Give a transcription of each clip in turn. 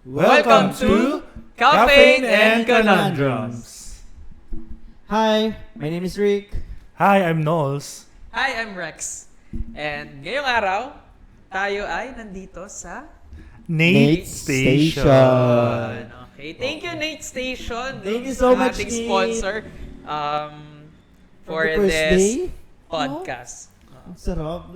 Welcome to Caffeine and Conundrums. Hi, my name is Rick. Hi, I'm Knowles. Hi, I'm Rex. And ngayong araw, tayo ay nandito sa Nate Nate's Station. Station. Okay, thank you Nate Station. Thank you so much, ating Nate. sponsor for the first this day? podcast. Ang sarap.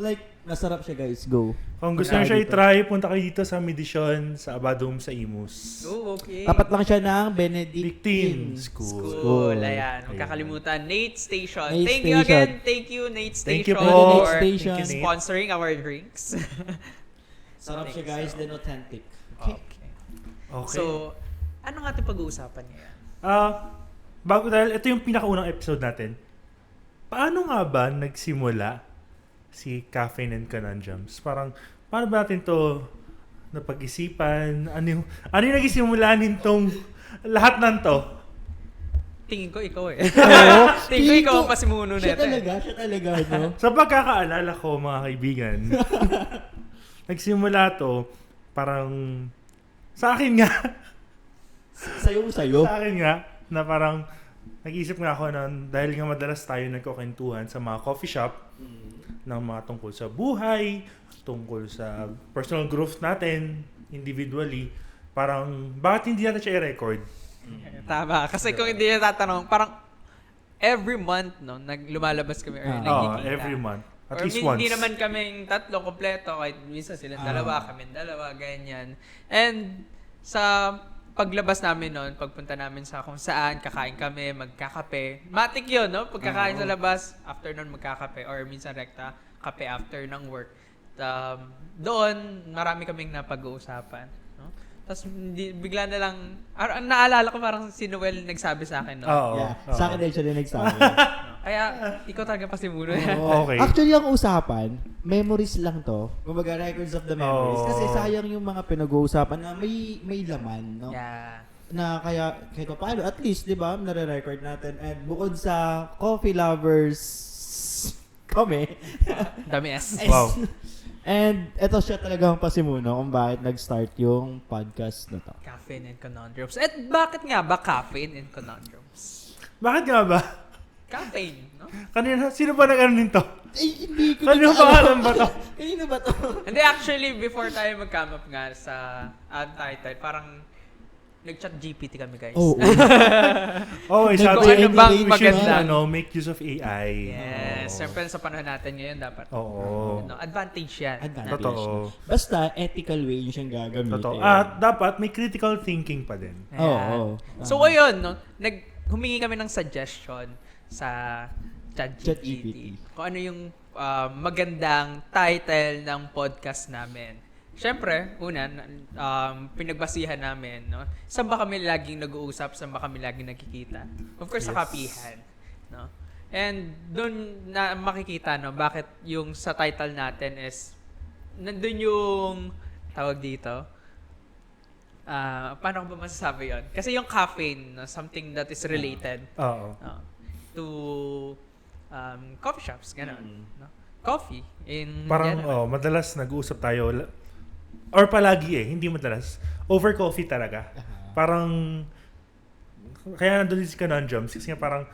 Masarap siya, guys. Go. Kung gusto nyo siya i-try, punta kayo dito sa Medisyon, sa Abadum, sa Imus. Oh, okay. Tapat lang siya ng Benedictine Benedictine School. School. Ayan, huwag kakalimutan. Nate Station. Nate Thank you Station. again. Thank you, Nate Thank Station, you po. for Nate Station. Thank you, Nate. sponsoring our drinks. Sarap siya, Think guys. so. Then authentic. Okay. Okay. So, ano nga ating pag-uusapan ngayon? Dahil ito yung pinakaunang episode natin, paano nga ba nagsimula si Caffeine and Conundrums? Paano ba natin to napag-isipan? Ano yung nagsimula nitong lahat ng to? Tingin ko ikaw eh. Oo. Tingin ko ikaw ang pasimuno Siya nito. talaga, no? Sa pagkakaalala ko, mga kaibigan, nagsimula to, parang, sa akin nga, Sayo. sa akin nga, na parang, nag-iisip nga ako na dahil nga madalas tayo nagkukwentuhan sa mga coffee shop, ng mga tungkol sa buhay, tungkol sa personal growth natin, individually, parang, bakit hindi natin siya i-record? Tama. Kasi kung hindi na tatanong, parang every month, no, lumalabas kami or nagkikita. Every month. At Or least once. hindi naman kaming tatlo kompleto, kahit minsan silang dalawa, kaming dalawa, ganyan. And sa paglabas namin noon, pagpunta namin sa kung saan, kakain kami, magkakape. Matik yun, no? Pagkakain sa labas, after nun magkakape, or minsan rekta, kape after ng work. Doon, marami kaming napag-uusapan. No? Tapos bigla na lang, naalala ko parang si Noel nagsabi sa akin, no? Oo. Yeah. Oo. Sa akin din siya din nagsabi. Kaya, ikaw talaga pasimuno. Oo. Okay. Actually, ang usapan, memories lang to. Kumbaga, records of the memories. Oo. Kasi sayang yung mga pinag-uusapan na may laman, no? Yeah. Na kaya kahit paano, at least, di ba, nare-record natin. And bukod sa coffee lovers, kami. Dami S. Wow. And ito siya talagang pasimuno kung bakit nag-start yung podcast na to. Caffeine and Conundrums. At bakit nga ba Caffeine and Conundrums? Bakit nga ba? Caffeine, no? Kanina, sino ba nag-ano nito? Hindi ko Kanino pangalan ba to? Kanino ba to? Hindi, actually, before tayo mag-come up nga sa title, parang nag-chat GPT kami, guys. Oo. Okay, Kung sabi ano bang we should maganda. make use of AI. Yes. Oo. Siyempre, sa panahon natin ngayon, dapat. Oo. No, advantage yan. Advantage. Totoo. Basta ethical way yung siyang gagamitin. Totoo. At dapat may critical thinking pa din. Ayan. Oo. So, ayun, no? Humingi kami ng suggestion sa ChatGPT. ChatGPT. Kung ano yung magandang title ng podcast namin. Siyempre, una, pinagbasihan namin, no? Saan ba kami laging nag-uusap? Saan ba kami laging nagkikita? Of course, sa Yes. kapihan. No? And doon na makikita, no, bakit yung sa title natin is, nandun yung, tawag dito, paano ko ba masasabi yun? Kasi yung caffeine, no, something that is related Oo. to coffee shops, gano'n. No? Coffee in Parang, general. madalas nag-uusap tayo, or palagi hindi madalas, over coffee talaga. Parang, kaya nandun din si Conundrums, kasi nga parang,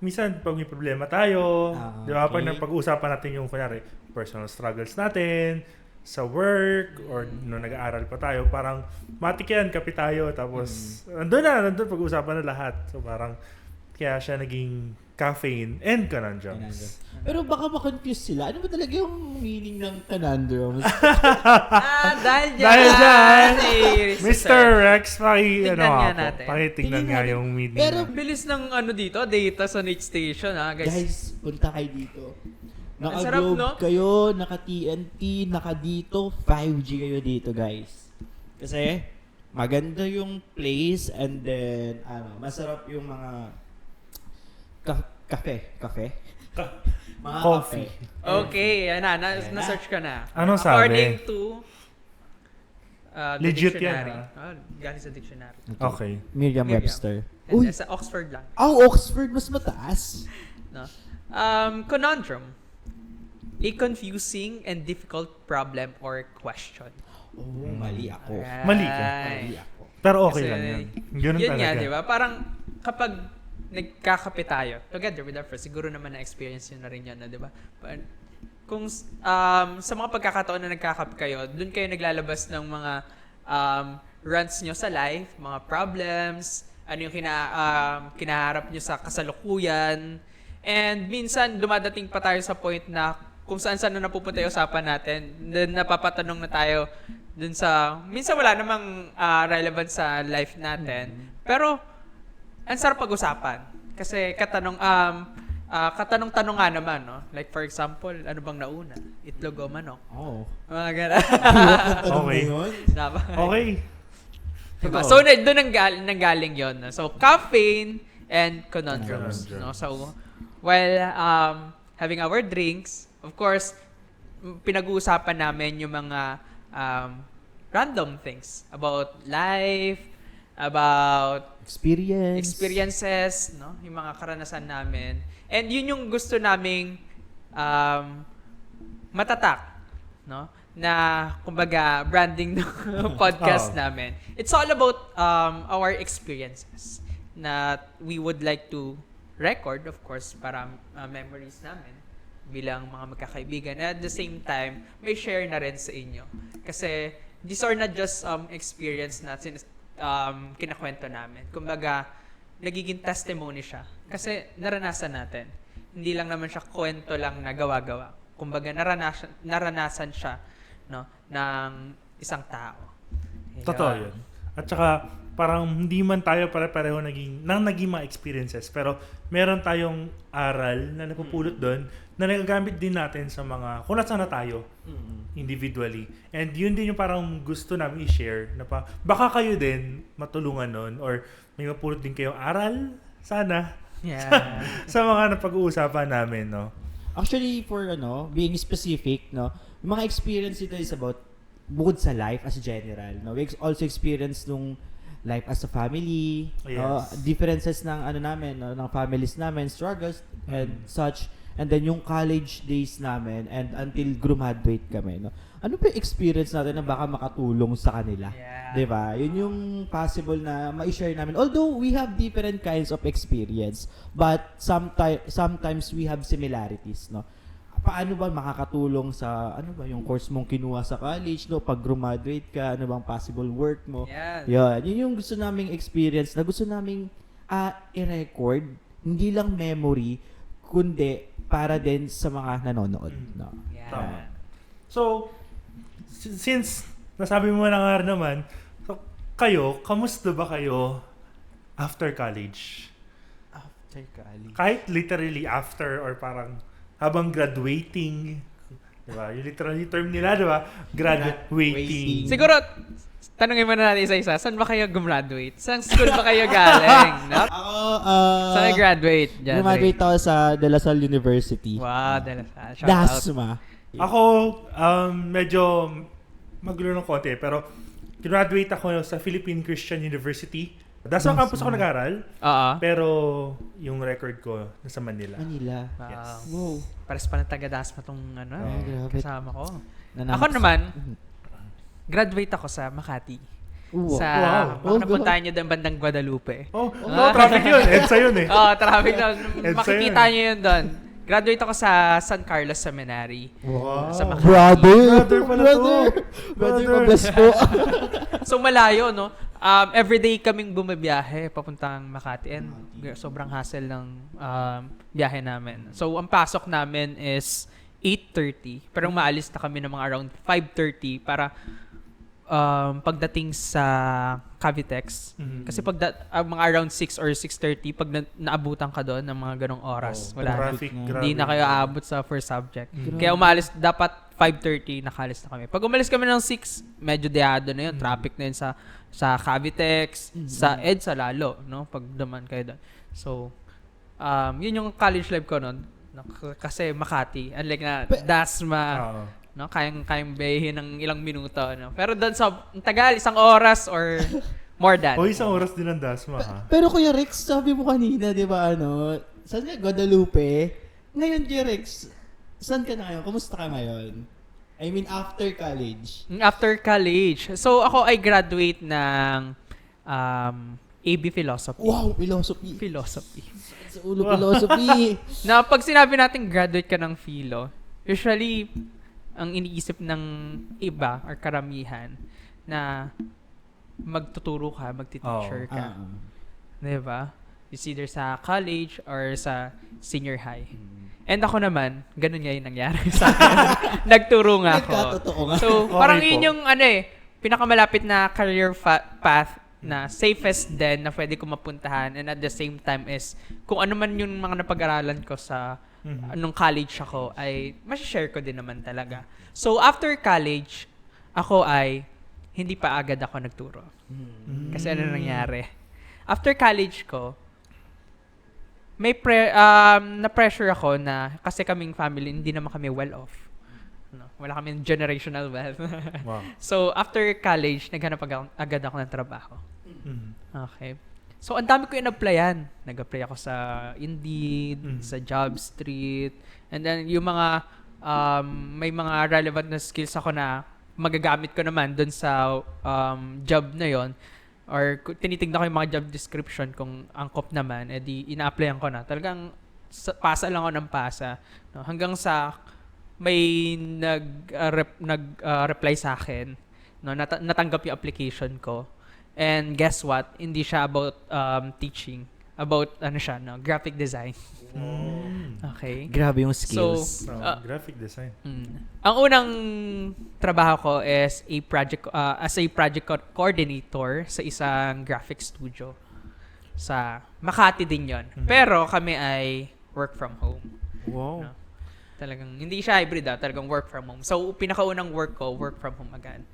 minsan pag may problema tayo, di ba, pag okay. napag-uusapan natin yung, kunyari, personal struggles natin, sa work, or nung nag-aaral pa tayo, parang, matik yan, kape tayo, tapos, nandun pag-uusapan na lahat. So parang, kaya siya naging Caffeine and Conundrums. Pero baka ma-confuse sila. Ano ba talaga yung meaning ng conundrums? Dahil dyan, Dahil dyan, si Mr. Rex, Tignan nga natin. pakitignan Tignan nga natin. yung meaning. Pero- bilis ng ano dito, data sa Nate Station, ha, guys. Guys, punta kayo dito. Ang sarap, Naka-Globe no? kayo, naka-TNT, naka-dito, 5G kayo dito, guys. Kasi, maganda yung place and then, masarap yung mga kafe. Mga Coffee. kape. Okay, yan na-search ka na. Anong sabi? According to the Legit yan, dictionary. ha? Galing sa dictionary. Okay. Merriam-Webster. And Uy, sa Oxford lang. Oxford, mas mataas. No? Conundrum. A confusing and difficult problem or question. Oh, mali ako. Alright. Mali ka. Mali ako. Pero okay Kasi lang yun. Ganun yun talaga. nga, di ba? Parang kapag nagkakape tayo, together with our friends, siguro naman na-experience yun na rin yan, di ba? Kung sa mga pagkakataon na nagkakape kayo, dun kayo naglalabas ng mga rants nyo sa life, mga problems, ano yung kinaharap nyo sa kasalukuyan. And minsan, dumadating pa tayo sa point na kung saan-saan na napupunta yung usapan natin, then napapatanong na tayo dun sa, minsan wala namang relevance sa life natin. Pero, ang sarap pag-usapan. Kasi katanong-tanong nga naman, no? Like for example, ano bang nauna? Itlog o manok? Oh. Mga gano'n. Okay. Okay. Diba? Totoo. So, doon nanggaling yon. No? So, caffeine and conundrums. No? So, while having our drinks, of course, pinag-uusapan namin yung mga random things about life, about experiences, no? Yung mga karanasan namin. And yun yung gusto naming matatak, no? Na kumbaga branding ng podcast namin. It's all about our experiences na we would like to record, of course, para memories namin bilang mga magkakaibigan. And at the same time, may share na rin sa inyo. Kasi these are not just experience na kinakwento namin. Kumbaga, nagiging testimony siya. Kasi naranasan natin. Hindi lang naman siya kwento lang na gawa-gawa. Kumbaga, naranasan siya, no, ng isang tao. Totoo yun. At saka, parang hindi man tayo pare-pareho naging mga experiences, pero meron tayong aral na napupulot doon na nagagamit din natin sa mga, kung nasaan na tayo, individually. And yun din yung parang gusto namin i-share, na baka kayo din matulungan nun, or may mapulot din kayong aral, sana, Yeah. sa mga napag-uusapan namin, no? Actually, for being specific, yung mga experience ito is about bukod sa life as general. We also experience nung life as a family, Yes. differences ng namin, ng families namin, struggles and such. And then yung college days namin and until graduate kami. Ano pa yung experience natin na baka makatulong sa kanila? Yeah. 'Di ba? Yun yung possible na ma-share namin. Although we have different kinds of experience, but sometimes we have similarities, Paano ba makakatulong sa yung course mong kinuha sa college, pag graduate ka, ano bang possible work mo? Yeah. Yun yung gusto naming experience na gusto naming i-record, hindi lang memory, kundi para din sa mga nanonood. Yeah. Tama. So, since nasabi mo na nga naman, so, kamusta ba kayo after college? After college. Kahit literally after or parang habang graduating, diba? Yung literally term nila, diba? Graduating. Siguro, tanungin mo na natin isa-isa, saan ba kayo gumraduate? Saan school ba kayo galing? No? Ako, Saan kayo graduate? graduate ako sa De La Salle University. Wow, shout out. Dasma. Ako, medyo magulo ng konti, pero graduate ako sa Philippine Christian University. Dasma campus ako nag-aral, Oo. pero yung record ko nasa Manila. Manila. Wow. Wow. Pares pa ng taga-Dasma tong grabe. kasama ko. Nananap- Ako naman, graduate ako sa Makati. Wow. Sa, Wow. baka napuntahan nyo doon bandang Guadalupe. No, traffic yun. EDSA yun eh. Oo, traffic doon. It's Makikita yun. nyo yun doon. Graduate ako sa San Carlos Seminary. Wow. Sa Makati. Brother pala to. Brother, mabless po. So malayo, no? Everyday kaming bumabiyahe papuntang Makati and sobrang hassle ng biyahe namin. So ang pasok namin is 8:30 pero maalis na kami ng mga around 5:30 para pagdating sa Cavitex. Kasi mga around 6 or 6:30 pag naabutan ka doon ng mga ganong oras, wala na. Traffic, Hindi na kayo aabot sa first subject. Kaya umalis, dapat 5:30 nakalis na kami. Pag umalis kami ng 6, medyo deado na yun. Traffic na yun sa Cavitex, sa EDSA lalo, no? Pag duman kayo doon. So, yun yung college life ko noon. Kasi Makati, unlike na Dasma, no? Kayang behin ng ilang minuto, no? Pero doon sa tagal, 1 oras or more than. Isang oras din ang Dasma, ha? Pero Kuya Rex, sabi mo kanina, di ba, saan ka, Guadalupe? Ngayon, Kuya Rex, saan ka na ngayon? Kumusta ka ngayon? I mean, after college. After college. So, ako ay graduate ng AB Philosophy. Wow, philosophy. Philosophy. Sa ulo, philosophy. Na pag sinabi natin graduate ka ng philo, usually, ang iniisip ng iba or karamihan na magtuturo ka, magti-teacher ka. Diba? It's either sa college or sa senior high. And ako naman, ganun nga yung nangyari sa akin. Nagturo nga ako. Nagkatotoo nga. So, Okay parang po. yun yung pinakamalapit na career path na safest din na pwede ko mapuntahan, and at the same time is kung ano man yung mga napag-aralan ko sa nung college ako ay ma-share ko din naman talaga. So after college, ako ay hindi pa agad ako nagturo. Kasi ano nangyari? After college ko, may na-pressure ako na kasi kaming family hindi naman kami well off. No, wala kaming generational wealth. Wow. So after college, naghanap agad ako ng trabaho. Mhm. Okay. So, ang dami ko in-applyan. Nag-apply ako sa Indeed, sa JobStreet, and then yung mga, may mga relevant na skills ako na magagamit ko naman dun sa job na yon, or tinitignan ko yung mga job description kung angkop naman, edi ina-applyan ko na. Talagang pasa lang ako ng pasa. No? Hanggang sa may nag-reply sa akin, no? Natanggap yung application ko. And guess what? Hindi siya about teaching. About, graphic design. Okay. Grabe yung skills. So, Graphic design. Ang unang trabaho ko is as a project coordinator sa isang graphic studio. Sa Makati din yon. Pero kami ay work from home. Wow. No? Talagang, hindi siya hybrid talagang work from home. So, pinakaunang work ko, work from home agad.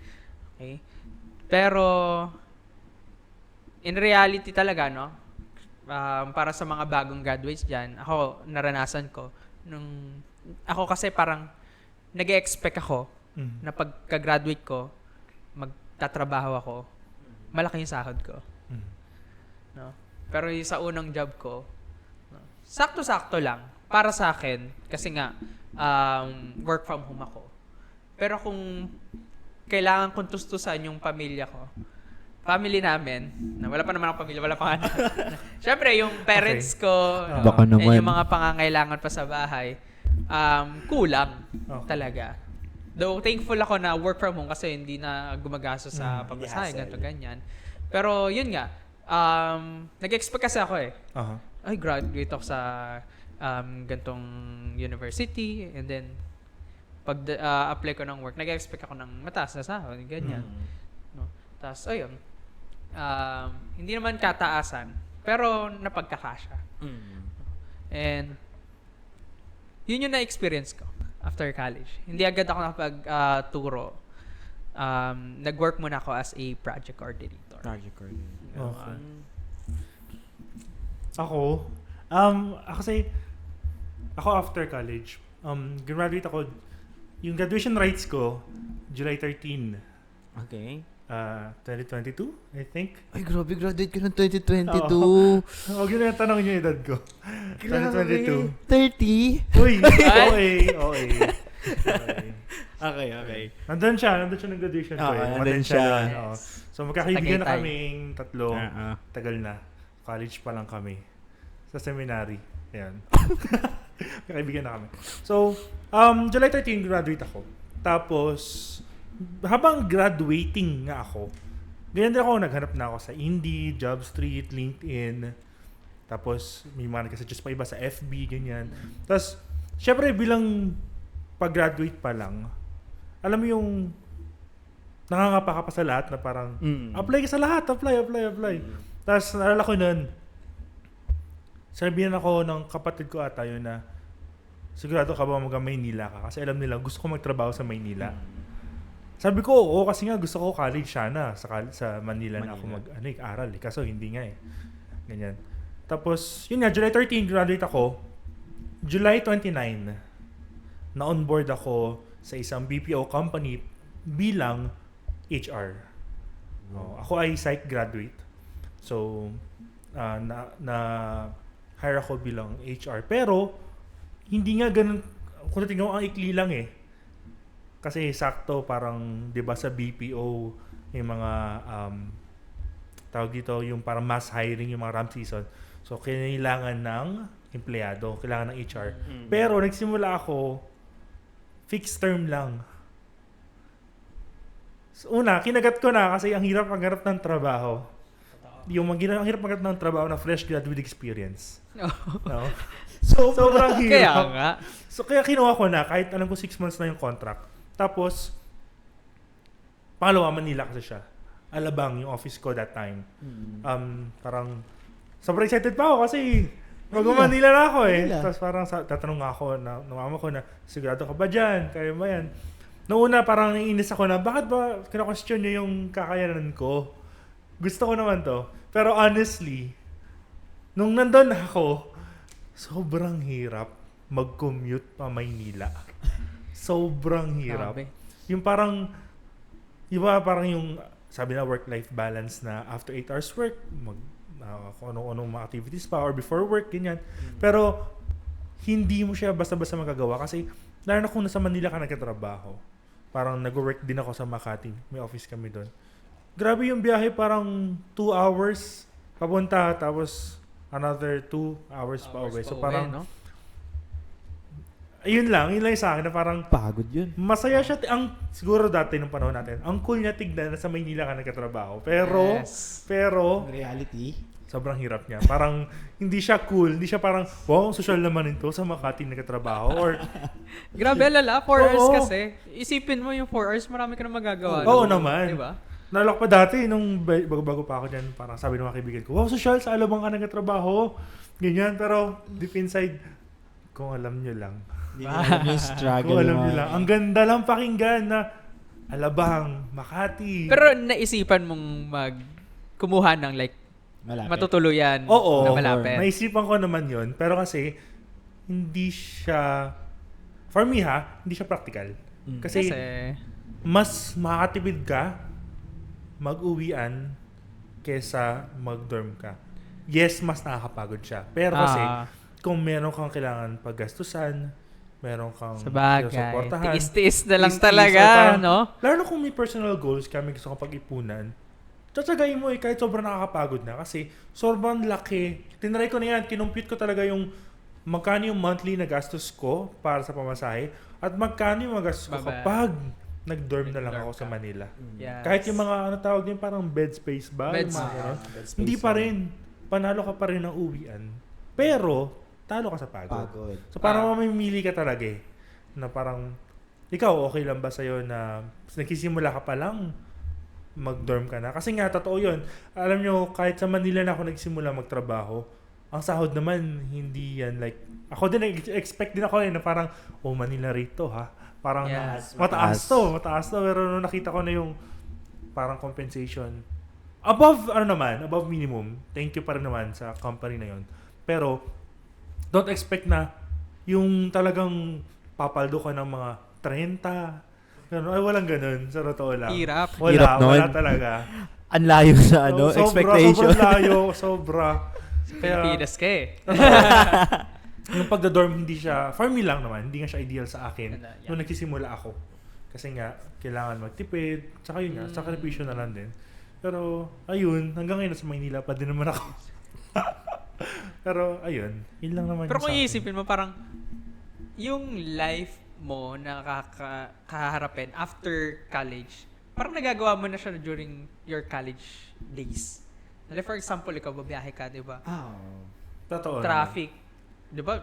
Okay? Pero, in reality talaga, no? Para sa mga bagong graduates dyan, ako, naranasan ko. Ako kasi parang, nag-expect ako na pagka-graduate ko, magtatrabaho ako, malaki yung sahod ko. No? Pero yung sa unang job ko, no? Sakto-sakto lang. Para sa akin, kasi nga, work from home ako. Pero kung kailangan kong tustusan yung pamilya ko, family namin, na wala pa naman akong pamilya, wala pa nga. Siyempre, yung parents ko, Baka and naman. yung mga pangangailangan pa sa bahay, kulang talaga. Though thankful ako na work from home kasi hindi na gumagastos sa pamasahe, ganito, ganyan. Pero yun nga, nag-expect kasi ako Aha. ay, graduate ako sa gantong university, and then pag apply ko ng work, nag-expect ako ng mataas na sahod, ganyan. No? Tapos, ayun, hindi naman kataasan, pero napagkakasya. And, yun yung na-experience ko after college. Hindi agad ako nakapag-turo. Nag-work muna ako as a project coordinator. Okay. Ako kasi, ako after college, graduate ako, yung graduation rights ko, July 13, Okay. 2022, I think. Ay, grabe, graduate ka ng 2022. Huwag yun yung tanong yung edad ko. 2022. 30? Uy, okay. Okay. Nandun siya ng graduation ko. nandun Umattend siya. doon, oo. So magkakaibigan na Tagaytay. kaming tatlo. Ah. Tagal na. College pa lang kami. Sa seminary. Ayan. Magkakaibigan na kami. So, July 13, graduate ako. Tapos, habang graduating nga ako, ganyan din ako, naghanap na ako sa Indeed, JobStreet, LinkedIn. Tapos, may mga nagkasuggest pa iba sa FB, ganyan. Tapos, syempre, bilang pag-graduate pa lang, alam mo yung nangangapa ka pa sa lahat na parang, apply ka sa lahat, apply. Tapos, naalala ko nun, sabihan ako ng kapatid ko ata yun na, sigurado ka ba mag-Maynila ka? Kasi alam nila, gusto ko magtrabaho sa Maynila. Sabi ko, oo, kasi nga gusto ko college sana sa Manila na ako mag-aral. Kaso hindi nga eh. Ganyan. Tapos, yun nga, July 13, graduate ako. July 29, na-onboard ako sa isang BPO company bilang HR. Ako ay psych graduate. So, hire ako bilang HR. Pero, hindi nga ganun, kung tingnan mo, ang ikli lang eh. Kasi sakto parang 'di ba sa BPO may mga tawag dito, yung parang mass hiring yung mga ramp season. So, kailangan ng empleyado, kailangan ng HR. Pero, nagsimula ako, fixed term lang. So, una, kinagat ko na kasi ang hirap maghanap ng trabaho. Ang hirap maghanap ng trabaho na fresh grad with experience. No? Sobrang Kaya hirap. nga. So, kaya kinuha ko na, kahit alam ko 6 months na yung contract. Tapos, pangalawa, Manila kasi siya. Alabang yung office ko that time. Parang, sobrang excited pa ako kasi mag-Manila na ako eh. Manila. Tapos parang tatanong ako na mama ko na, sigurado ka ba dyan? Kaya ba yan? Noong una, parang naiinis ako na, bakit ba kina-question nyo yung kakayanan ko? Gusto ko naman to. Pero honestly, nung nandun ako, sobrang hirap mag-commute pa Maynila. Sobrang hirap. Grabe. Yung parang, iba parang yung, sabi na work-life balance na after 8 hours work, kung anong mga activities pa or before work, ganyan. Pero, hindi mo siya basta-basta magagawa kasi, lalo na kung nasa Manila ka nagkatrabaho, parang nag-work din ako sa Makati, may office kami doon. Grabe yung biyahe, parang 2 hours papunta, tapos another 2 hours pa uwi. So parang, no? yun lang yung sa akin na parang, Pagod yun. masaya siya, siguro dati nung panahon natin, ang cool niya tignan na sa Maynila ka nagkatrabaho. Pero, Yes. pero, Ang reality. sobrang hirap niya. Parang, hindi siya cool. Hindi siya parang, wow, social naman ito sa Makati nagkatrabaho. Or, Grabe, lala. 4 hours Oo. kasi. Isipin mo yung 4 hours, marami ka na magagawa. Oo no? naman. Diba? nalok pa dati, nung bago pa ako dyan, parang sabi ng mga kaibigan ko, wow, social, sa Alabang ka nagkatrabaho. Ganyan, pero deep inside, kung alam nyo lang. Hindi nila alam yung struggle. Kung alam mo. nyo lang. Ang ganda lang pakinggan na Alabang, Makati. Pero naisipan mong kumuha ng like Malapit. matutuluyan Oo, na malapit. naisipan ko naman yon. Pero kasi, hindi siya, for me hindi siya practical. Kasi, mas makakatipid ka mag-uwian kesa mag-dorm ka. Yes, mas nakakapagod siya. Pero kasi, kung meron kang kailangan paggastusan, meron kang sabagay, sinusuportahan, tiis-tiis na lang tiis-tiis, talaga, or parang- no? lalo na kung may personal goals kami gusto kong pag-ipunan, tsatsagayin mo kahit sobrang nakakapagod na kasi sobrang laki. Tinry ko na yan, kinumpute ko talaga yung magkano yung monthly na gastos ko para sa pamasahe at magkano yung magastos ko Baba. kapag nag-dorm na lang Nag-dorm ako sa ka. Manila. Yes. Kahit yung mga tawag din parang bed space ba? Bed Yung mga space. ganon. Hindi pa rin. Panalo ka pa rin ng uwian. Pero, talo ka sa pagod. Pagod. So parang mamimili ka talaga eh. Na parang, ikaw okay lang ba sa'yo na nagsisimula ka pa lang mag-dorm ka na? Kasi nga, totoo yun. Alam nyo, kahit sa Manila na ako nagsimula magtrabaho, ang sahod naman, hindi yan like, ako din, expect din ako na parang, oh Manila rate to ha. Parang Yes. mataas to. Pero nung nakita ko na yung parang compensation, above minimum, thank you pa rin naman sa company na yon. Pero, don't expect na yung talagang papaldo ka ng mga 30. Ganun. Ay, walang ganun. Sa totoo lang. Hirap. Hirap nun. Wala talaga. Ang layo sa expectation. Sobrang layo. Sobra. Pilipinas ka eh. Yung pagda-dorm, hindi siya, for me lang naman, hindi nga siya ideal sa akin Yeah. nung nagsisimula ako. Kasi nga, kailangan magtipid. Tsaka yun nga, sakripisyo na lang din. Pero, ayun, hanggang ngayon sa Maynila pa din naman ako. Pero, ayun, yun lang naman. Pero yung kung sa akin. iisipin mo, parang yung life mo na kaharapin after college, parang nagagawa mo na siya during your college days. Like for example, ikaw babiyahe ka, di ba? Totoo. Traffic. Di ba?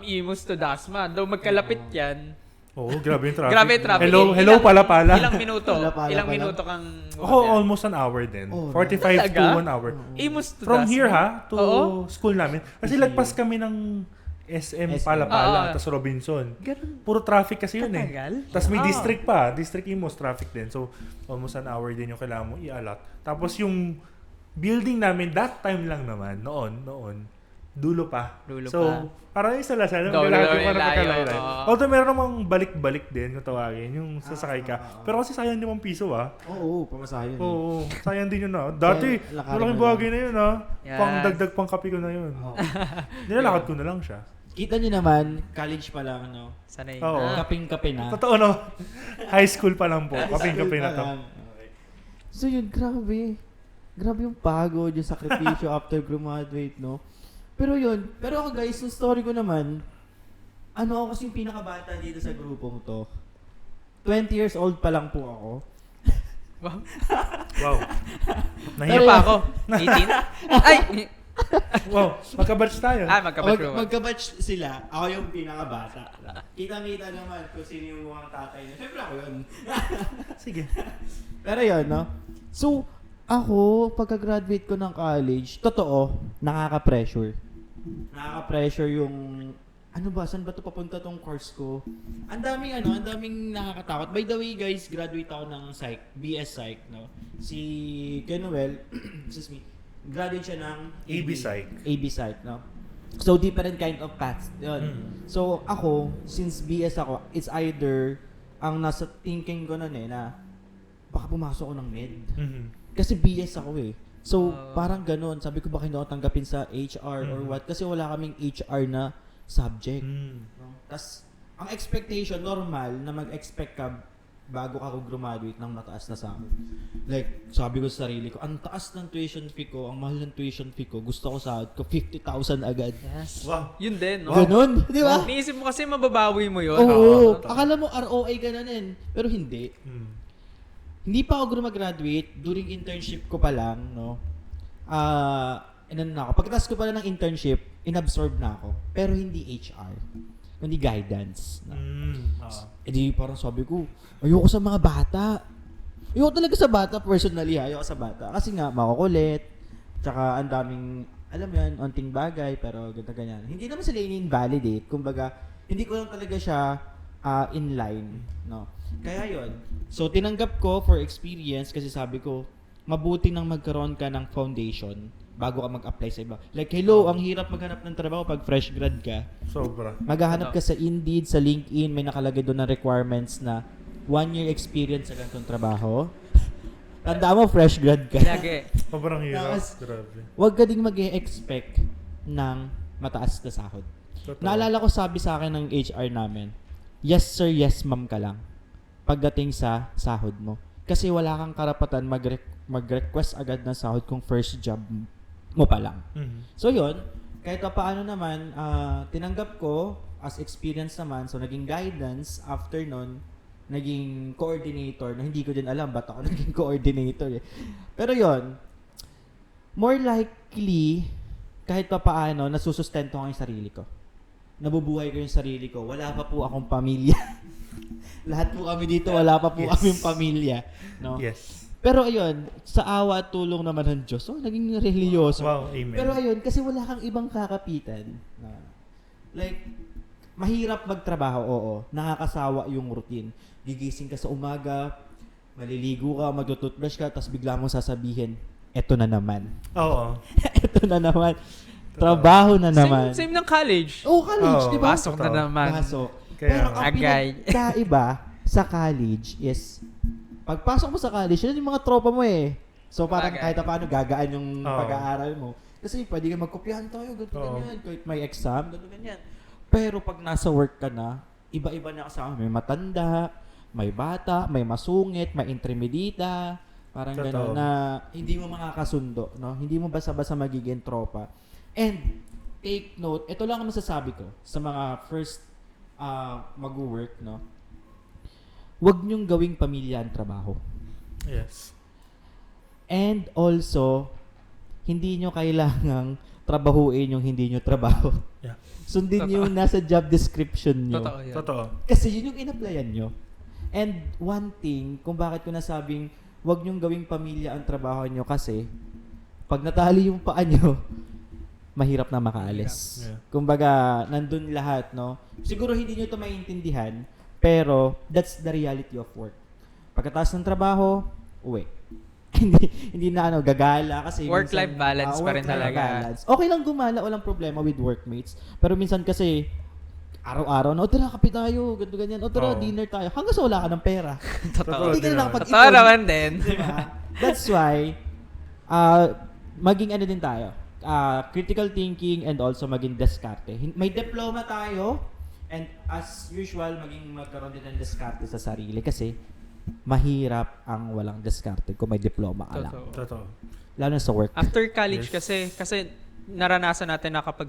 Imus to Dasma. Daw magkalapit yan. Oo, grabe yung traffic. Grabe yung traffic. Hello pala. Ilang minuto. Pala. Ilang minuto kang... Ako, almost an hour din. Oh, 45 talaga? to 1 hour. Imus to From Dasma. here to Oo. school namin. Kasi lagpas kami ng SM SM. Palapala, Oo. tapos Robinson. Ganun. Puro traffic kasi yun eh. Katagal? Tapos may Oo. district pa. District Imus, traffic din. So, almost an hour din yung kailangan mo i-allot. Tapos yung building namin, that time lang naman, noon, dulo pa. Dulo so, pa. parang isa lang siya. Dulo, Lahat yung layo, parang pagkalaylay. oo. Although meron namang balik-balik din kung tawagin, yung sasakay ka. Pero kasi sayang 5 piso Oo, pamasahe yun. Oo, sayang din yun Dati, Kaya, lakarin malaking mo bagay na yun Yes. Pang dagdag pang kape ko na yun. Oo. Nilalakad ko na lang siya. Kita nyo naman, college pa lang, no? Sanay Oo. na. Kaping-kape na. Totoo High school pa lang po. Kaping-kape na to. So yun, grabe. Grabe yung pagod, yung sakripisyo after graduate, no? Pero yun, pero ako guys, yung story ko naman, ako kasi yung pinakabata dito sa grupong to. 20 years old pa lang po ako. Wow. Wow. Ano Nahirap pa ako? 18? Ay! Wow, magkabatch tayo. Magkabatch. Magkabatch sila, ako yung pinakabata. Kita-kita naman kung sino yung mukhang tatay niya. Siyempre ako yun. Sige. Pero yun, no? So, ako, pagka-graduate ko ng college, totoo, nakaka-pressure. Nakaka-pressure yung, saan ba ito papunta tong course ko? Ang daming nakakatakot. By the way, guys, graduate ako ng Psych, BS Psych, no? Si Kenuel, excuse me, graduate siya ng AB Psych. AB Psych, no? So, different kind of paths. Yun. So, ako, since BS ako, it's either, ang nasa thinking ko nun na, baka pumasok ako ng med. Mhm. Kasi BS ako eh. So, parang ganun. Sabi ko, baka hindi ako tanggapin sa HR or what? Kasi wala kaming HR na subject. No? Tas, ang expectation, normal, na mag-expect ka bago ka graduate ng mataas na sahod. Like, sabi ko sa sarili ko, ang taas ng tuition fee ko, ang mahal ng tuition fee ko, gusto ko sahod ko, 50,000 agad. Yes. Wow. Yun din, no? Ganun, di ba? Niisip mo kasi mababawi mo yun. Oo. Akala mo ROA ka na din. Pero hindi. Mm. Hindi pa ako graduate during internship ko pa lang, no? Pagkatapos ko pala ng internship, inabsorb na ako. Pero hindi HR. Kundi guidance. No? E di parang sabi ko, ayoko sa mga bata. Ayoko talaga sa bata, personally. Ayoko sa bata. Kasi nga, makukulit. Tsaka ang daming, alam mo yan, onting bagay, pero ganyan. Hindi naman sila in-invalidate. Kumbaga, hindi ko lang talaga siya in line. No? Kaya yon. So, tinanggap ko for experience kasi sabi ko, mabuti nang magkaroon ka ng foundation bago ka mag-apply sa iba. Like, hello, ang hirap maghanap ng trabaho pag fresh grad ka. Sobra. Maghahanap ka sa Indeed, sa LinkedIn, may nakalagay doon na requirements na 1 year experience sa ganitong trabaho. Tanda mo, fresh grad ka. Lagi. Sobrang hirap. Tapos, Grabe. Huwag ka ding mag-e-expect ng mataas na sahod. Totoo. Naalala ko, sabi sa akin ng HR namin, yes sir, yes ma'am ka lang pagdating sa sahod mo. Kasi wala kang karapatan mag-request agad ng sahod kung first job mo pa lang. Mhm. So yun, kahit pa paano naman, tinanggap ko as experience naman, so naging guidance, after nun, naging coordinator, na hindi ko din alam ba't ako naging coordinator eh. Pero yun, more likely, kahit pa paano, nasusustento ko yung sarili ko. Nabubuhay ko yung sarili ko. Wala pa po akong pamilya. Lahat po kami dito, wala pa po kaming pamilya. No? Yes. Pero ayun, sa awa at tulong naman ng Diyos, naging religyoso. Wow, amen. Pero ayun, kasi wala kang ibang kakapitan. Like, mahirap magtrabaho, oo. Nakakasawa yung routine. Gigising ka sa umaga, maliligo ka, magtututbrush ka, tapos bigla mo sasabihin, eto na naman. Oo. Eto na naman. Trabaho na naman. Same ng college. Oh, college, Oo. di ba? Pasok na naman. Pasok. Kaya Pero nga. ang Agay. pinagkaiba sa college is, pagpasok mo sa college, yun yung mga tropa mo eh. So parang Agay. kahit paano gagaan yung Oo. pag-aaral mo. Kasi pwede ka magkopyahan tayo, ganito Oo. ganyan. Kahit may exam, ganito ganyan. Pero pag nasa work ka na, iba-iba na kasama. May matanda, may bata, may masungit, may intermediate, parang Totoo. gano'n na hindi mo makakasundo, no? Hindi mo basta-basta magiging tropa. And take note, ito lang ang masasabi ko sa mga first mag-work, no? Huwag niyong gawing pamilya ang trabaho. Yes. And also, hindi nyo kailangang trabahuin yung hindi nyo trabaho. Yeah. Sundin Totoo. yung nasa job description nyo. Totoo yun. Totoo. Kasi yun yung in-applyan nyo. And one thing, kung bakit ko nasabing huwag nyong gawing pamilya ang trabaho nyo kasi pag natali yung paa nyo, mahirap na makaalis. Yeah. Kumbaga, nandun lahat, no? Siguro hindi nyo ito maintindihan, pero that's the reality of work. Pagkatapos ng trabaho, uwi. hindi na gagala kasi Work-life balance pa rin work-life talaga. balance. Okay lang gumala, walang problema with workmates. Pero minsan kasi araw-araw na, o tara, kape tayo, ganito ganyan, o tara, Oo. dinner tayo. Hanggang sa wala ka ng pera. Totoo. Hindi ka na nakapag-ipon. Totoo naman din. Diba? That's why, maging ano din tayo, critical thinking and also maging diskarte. May diploma tayo and as usual, magkaroon din ng diskarte sa sarili kasi mahirap ang walang diskarte kung may diploma ka lang. Totoo. Totoo. Lalo na sa work. After college Yes. kasi naranasan natin na kapag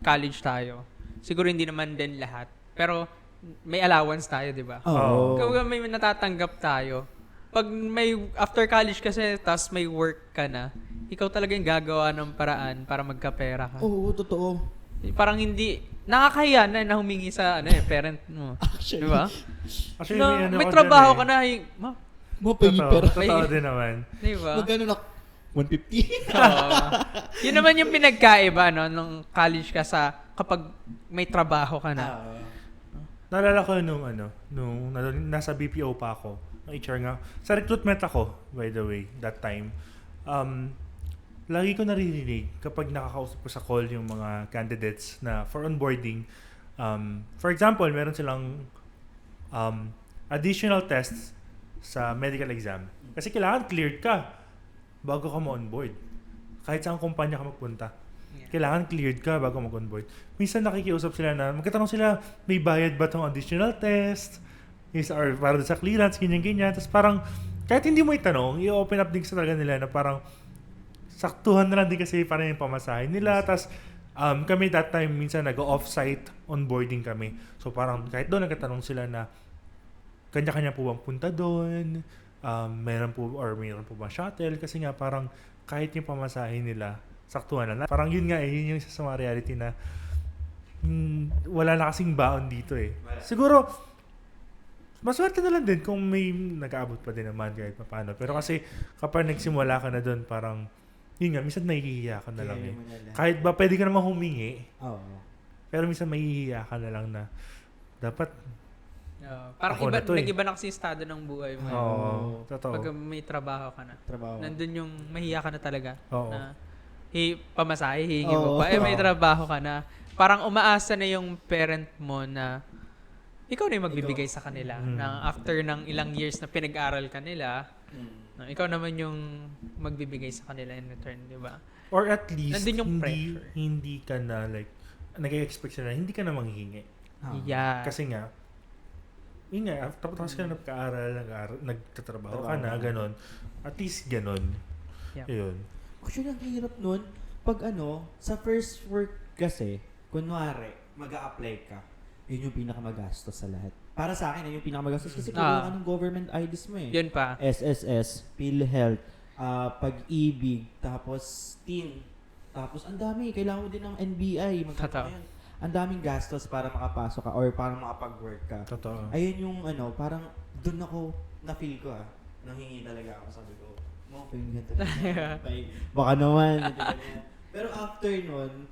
college tayo, siguro hindi naman din lahat, pero may allowance tayo, di ba? Oo. Kapag may natatanggap tayo, pag may after college kasi tas may work ka na, ikaw talaga yung gagawa ng paraan para magkapera ka. Oo, totoo. Parang hindi nakakahiya na humingi sa parent mo. Actually, Di ba? Actually, Na, ano may ko trabaho dyan ka na, mapay Totoo, pera. totoo din naman. di ba? Magkano na? 150? Oo. Yun naman yung pinagkaiba no nung college ka sa kapag may trabaho ka na. Naalala ko nung nasa BPO pa ako, ng HR nga. Sa recruitment ako, by the way, that time. Lagi ko naririnig kapag nakakausap ko sa call yung mga candidates na for onboarding. For example, meron silang additional tests sa medical exam. Kasi kailangan cleared ka bago ka ma-onboard. Kahit saan kumpanya ka magpunta. Kailangan cleared ka bago mag-onboard. Minsan nakikiusap sila na, magkatanong sila, may bayad ba tong additional test? Or para sa clearance, ganyan-ganyan. Tapos parang, kahit hindi mo itanong, i-open up din sa talaga nila na parang, saktuhan na lang din kasi parang yung pamasahin nila. Tapos, kami that time, minsan nag-off-site onboarding kami. So parang, kahit doon nagkatanong sila na, kanya-kanya po bang punta doon? Meron po ba shuttle? Kasi nga parang, kahit yung pamasahin nila, saktuhan na. Parang yun nga yun yung isa sa mga reality na wala na kasing baon dito eh. Siguro, maswerte na lang din kung may nag-aabot pa din naman kahit paano. Pero kasi kapag nagsimula ka na doon, parang, yun nga, minsan nahihiya ka na lang eh. Kahit ba pwede ka naman humingi, Oo. pero minsan mahihiya ka na lang na dapat, Parang Ako na to eh. nag-iba na kasi yung estado ng buhay mo. totoo. Pag may trabaho ka na. Trabaho. Nandun yung mahiya ka na talaga. Oo. Na, pamasahe, hihingi mo Oo. pa. May trabaho ka na. Parang umaasa na yung parent mo na ikaw na yung magbibigay sa kanila. Na after ng ilang years na pinag-aral ka nila, na ikaw naman yung magbibigay sa kanila in return, di ba? Or at least, Nandun yung pressure. hindi ka na like, nag-expect sila, hindi ka na manghihingi. Yeah. Kasi nga, yun nga, tapos ka na nagka-aral, nagtatrabaho ka na, ganon. At least ganon. Yeah. Yun. Actually, ang hirap nun, pag sa first work kasi, kunwari, mag-a-apply ka, yun yung pinakamagastos sa lahat. Para sa akin, yun yung pinakamagastos kasi kukuha ka ng government IDs mo eh. Yun pa. SSS, PhilHealth, Pag-ibig, tapos TIN, tapos ang dami, kailangan mo din ng NBI. Totoo. Ang daming gastos para makapasok ka or para makapag-work ka. Totoo. Ayun yung parang doon ako na-feel ko nanghingi talaga ako, sabi ko, mo, pinggan talaga. Baka naman. ganyan. Pero after nun,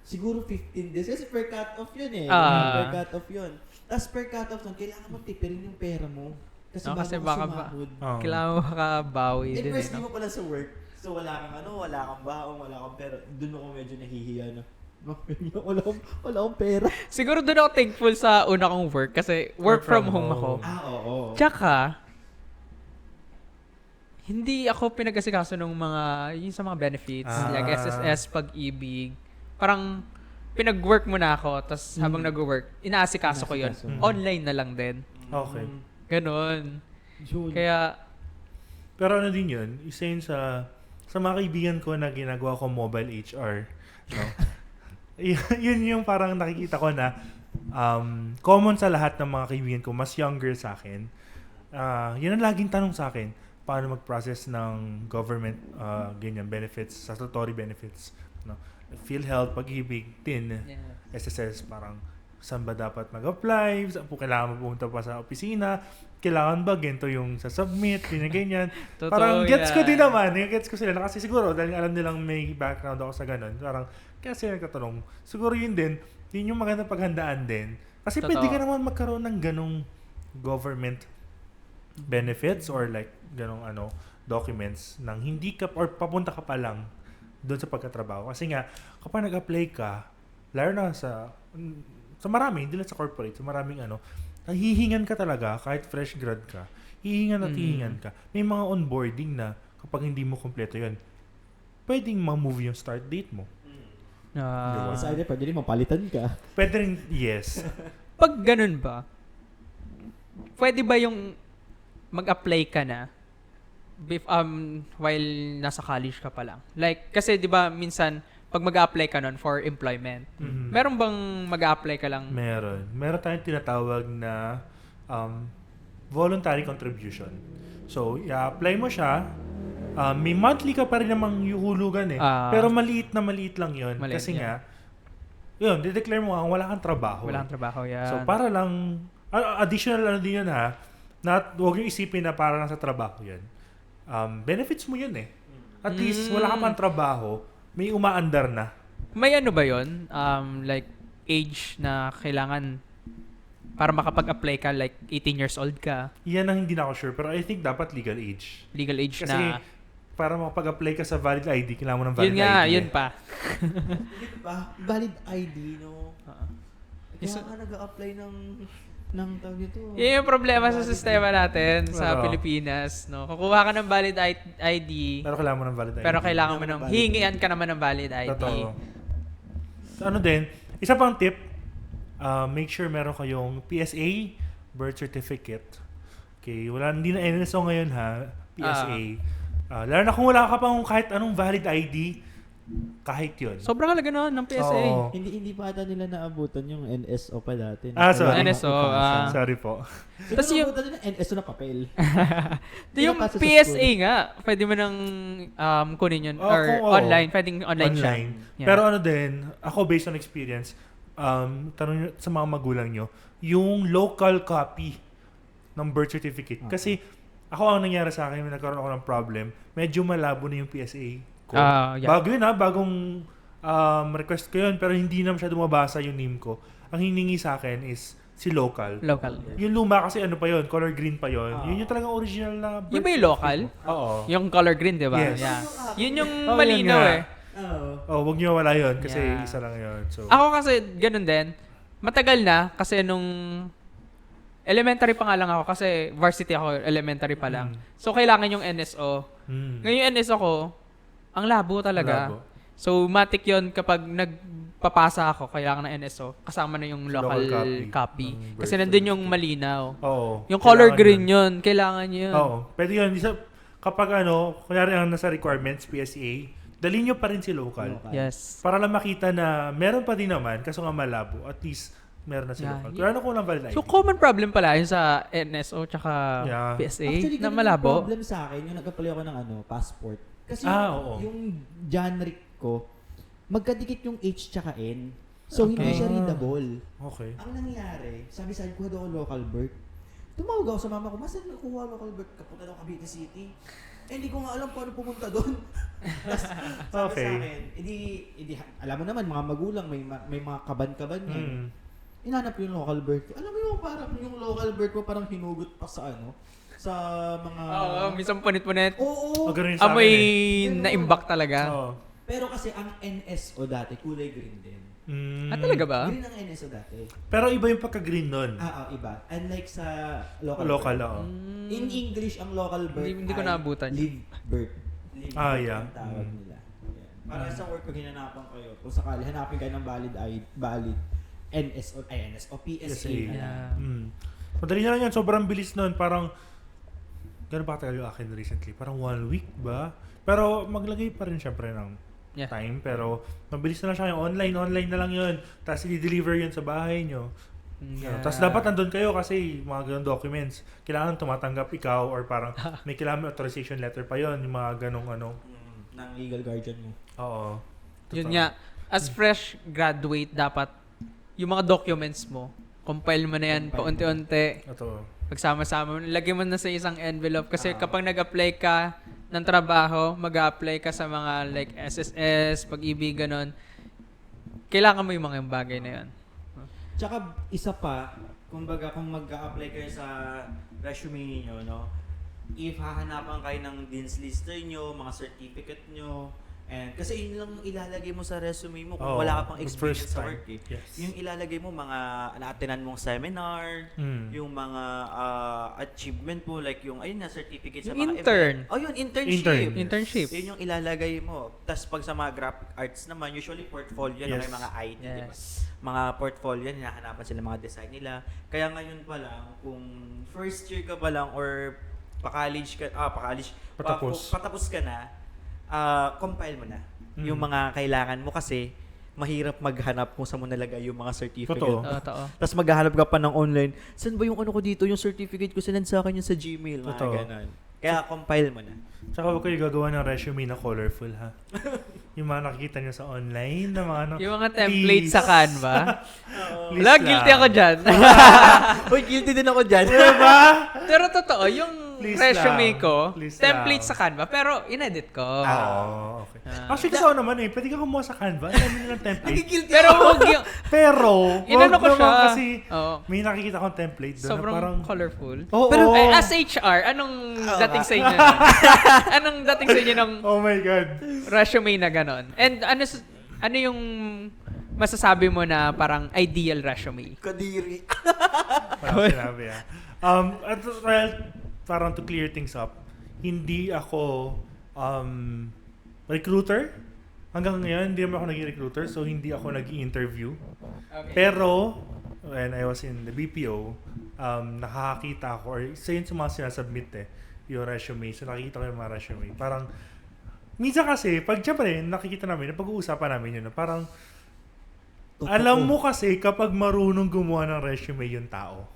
siguro 15 days, kasi per cut-off yun eh. Per cut-off yun. Tapos per cut-off nun, kailangan mo tipirin yung pera mo. Kasi No, bago kasi ka baka sumahod. Kailangan mo makabawi din. First, di No? mo pala sa work. So wala kang wala kang baong, wala kang pera. Doon ako medyo nahihiya na. wala akong pera. Siguro doon ako thankful sa una kong work kasi work from home ako. Oo. Tsaka, hindi ako pinag-asikaso ng yung sa mga benefits, like SSS, Pag-ibig. Parang, pinag-work muna ako, tapos habang nag-work, inaasikaso ko yun. Inaasikaso. Online na lang din. Okay. Ganon. Yun. Kaya, Pero ano din yun, isa yun sa mga kaibigan ko na ginagawa ko mobile HR. No? yun yung parang nakikita ko na common sa lahat ng mga kaibigan ko, mas younger sa akin. Yun ang laging tanong sa akin, paano mag-process ng government ganyan benefits, statutory benefits. No? PhilHealth, Pag-ibig, TIN, SSS, parang saan ba dapat mag-apply, saan po kailangan pumunta pa sa opisina, kailangan ba ganito yung sa-submit, ganyan. Totoo Parang gets ko yan. din naman, gets ko sila. Na kasi siguro, dahil alam nilang may background ako sa ganun, parang kaya sila nagtatanong. Siguro yun din, yun yung maganda paghandaan din. Kasi Totoo. pwede ka naman magkaroon ng ganong government benefits or like ganong documents nang hindi ka or papunta ka pa lang doon sa pagkatrabaho. Kasi nga, kapag nag-apply ka, lalo na sa marami, hindi lang sa corporate, sa maraming hihingan ka talaga kahit fresh grad ka. Hihingan at hihingan ka. May mga onboarding na kapag hindi mo kompleto yun, pwedeng ma-move yung start date mo. It's either pwede rin mapalitan ka. Pwede rin, yes. pag ganun ba, pwede ba yung mag-apply ka na while nasa college ka pa lang. Like, kasi di ba minsan, pag mag-apply ka nun for employment, Mhm. meron bang mag-apply ka lang? Meron. Meron tayong tinatawag na voluntary contribution. So, i-apply mo siya. May monthly ka pa rin namang yuhulugan eh. Pero maliit lang yun. Maliit Kasi yan. nga, yun, dideclare mo wala kang trabaho. Walang trabaho yan. So, para lang, additional ano din yun ha, huwag yung isipin na para lang sa trabaho yan. Benefits mo yun eh. At least, wala ka pang trabaho, may umaandar na. May ano ba yun? Like, age na kailangan para makapag-apply ka, like 18 years old ka, Yan ang hindi na ako sure, pero I think dapat legal age. legal age Kasi, na. para makapag-apply ka sa valid ID, kailangan mo ng valid Yun nga, ID. yun pa. Hindi ba? Valid ID, no? Kaya Isa- nga nag-a-apply ng tawag ito. Yun yung problema sa sistema natin sa Oo. Pilipinas, no? Kukuha ka ng valid ID, Pero kailangan mo ng valid ID. pero kailangan mo Kailangan ng ng valid hingian ka naman ng valid ID. Totoo. So, ano din, isa pang tip, make sure meron kayong PSA, birth certificate. Okay, hindi na NSO ngayon ha, PSA. Lalo na kung wala ka pang kahit anong valid ID, kahit yun. Sobrang halaga nun ng PSA. Oo. Hindi pa ata nila naabutan yung NSO pa dati. Sorry. NSO, Sorry po. Tapos Tas yung- naabutan nila NSO na papel. Yung Pinapasa sa PSA nga, pwede mo nang kunin yun. Oo, Or oo. online, pwedeng online siya. Yeah. Pero ano din, ako based on experience, tanong nyo sa mga magulang nyo, yung local copy ng birth certificate. Kasi ako ang nangyari sa akin, nagkaroon ako ng problem, medyo malabo na yung PSA ko. Yeah. Bago yun bagong request ko yun, pero hindi na masyado mabasa yung name ko. Ang hiningi sa akin is si local. Local. Yung luma kasi ano pa yun, color green pa yun. Yun yung talagang original na Yung ba yung local? Oo. Yung color green, di ba? Yes. Yeah. Yun yung Oh, malinaw yun nga. eh. Oh, wag niyo wala yun kasi Yeah. isa lang yun. So, Ako kasi, ganun din. Matagal na kasi nung elementary pa nga lang ako kasi varsity ako, elementary pa lang. So, kailangan yung NSO. Ngayon yung NSO ko, ang labo talaga. Labo. So, matik yun kapag nagpapasa ako, kailangan ng NSO, kasama na yung local, Local copy. copy ng Kasi birth nandun yung malinaw. Oo. Yung color Kailangan green yun, kailangan yun. Oo. Pwede yun. Kapag kunyari ang nasa requirements, PSA, dalhin nyo pa rin si local. Yes. Para lang makita na meron pa din naman, kaso nga malabo. At least, meron na si Yeah. local. Kaya ano ko lang valid ID. So, common problem pala yun sa NSO tsaka Yeah. PSA Actually, na ganun yung malabo. problem sa akin, yung nag-apply ako ng passport. Kasi oo. yung generic ko, magkadikit yung H tsaka N. So, hindi Okay. siya readable. Okay. Ang nangyari, sabi sa akin, kuha daw ako local birth. Tumawag ako sa mama ko, masan nakuha local birth? Kapunta daw Cavite City. Hindi ko nga alam paano pumunta doon. Tapos, sabi Okay. sa akin, alam mo naman, mga magulang, may mga kaban-kaban yan. Mm. Inanap yung local birth ko. Alam mo yung parang yung local birth ko parang hinugot pa sa sa mga... Oo, minsan punit-punit. Oo. Ganun yun sa Amoy akin na-imbak talaga. Oo. Pero kasi ang NSO dati, kulay green din. Mm. Talaga ba? Green ang NSO dati. Pero iba yung pagka-green nun. Iba. Unlike sa local Local, birth. oo. In English, ang local birth Hindi ko ay naabutan. live birth. Live birth Yeah. ang tawag nila. Yan. Para sa work, pag hinanapan kayo, kung sakali, hanapin kayo ng valid NSO, PSA. PSA. Yeah. Madali na lang yan. Sobrang bilis nun. Parang, gano'n pa katagal yung akin recently? Parang 1 week ba? Pero maglagay pa rin syempre ng Yeah. time. Pero mabilis na lang siya. Yung online na lang yun. Tapos i-deliver yun sa bahay nyo. Yeah. Tapos dapat nandun kayo kasi mga ganun documents. Kailangan tumatanggap ikaw or parang may kailangan may authorization letter pa yon yung mga ganung Ng legal guardian mo. Oo. Yun nga, as fresh graduate, dapat yung mga documents mo, compile mo na yan paunti-unti. Ito. Pagsama-sama, lagay mo na sa isang envelope. Kasi kapag nag-apply ka ng trabaho, mag-apply ka sa mga like SSS, pag-ibig, ganon, kailangan mo yung mga bagay na yan. Tsaka isa pa, kumbaga kung mag-a-apply kayo sa resume niyo, no? If hahanapan kayo ng dean's lister niyo, mga certificate niyo, and kasi yun lang ilalagay mo sa resume mo kung Oo, wala ka pang the experience first sa time. work eh. Yes. Yung ilalagay mo mga na-attendan mong seminar, yung mga achievement mo like yung ayun na certificate sa Yung mga intern. event. Oh, yun internship. Internship. Yun yung ilalagay mo. Tapos pag sa mga graphic arts naman, usually portfolio na Yes. may mga IT, di ba? Yes. Mga portfolio, hinahanapan sila mga design nila. Kaya ngayon pa lang, kung first year ka pa lang or patapos ka na, compile mo na yung mga kailangan mo kasi mahirap maghanap kung saan mo nalagay yung mga certificate. Totoo. Totoo. Tapos maghahanap ka pa ng online, saan ba yung ano ko dito, yung certificate ko, sinend sa akin yung sa Gmail, mga Totoo. ganon. Kaya compile mo na. Tsaka huwag kayo gagawa ng resume na colorful, ha? Yung mga nakikita nyo sa online na mga ano. Yung mga templates sa Canva. Please Wala, lang. guilty ako dyan. Uy, guilty din ako dyan. Diba? Pero totoo, yung Please resume lang. ko, Please template lang. sa Canva, pero in-edit ko. Oo, okay. Ah. Actually, kasi ako naman pwede ka kumuha sa Canva. Ang dami nilang template. Nagigilty Pero ako. huwag yung, Pero, inano wag ko naman siya. kasi Oo. may nakikita akong template doon na Sobrang parang... colorful. Oo. Pero as HR, anong dating sa inyo nun? Anong dating sa inyo ng Oh my God. resume na ganon? And ano yung masasabi mo na parang ideal resume? Kadiri. Parang sinabi, at well, parang to clear things up, hindi ako recruiter. Hanggang ngayon, hindi naman ako naging recruiter, so hindi ako nag-interview. Pero, when I was in the BPO, nakakakita ako, or isa yun sa mga sinasubmit yung resume. So, nakikita ko yung mga resume. Parang, minsan kasi, pag syempre, nakikita namin, napag-uusapan namin yun, na parang, alam mo kasi kapag marunong gumawa ng resume yung tao.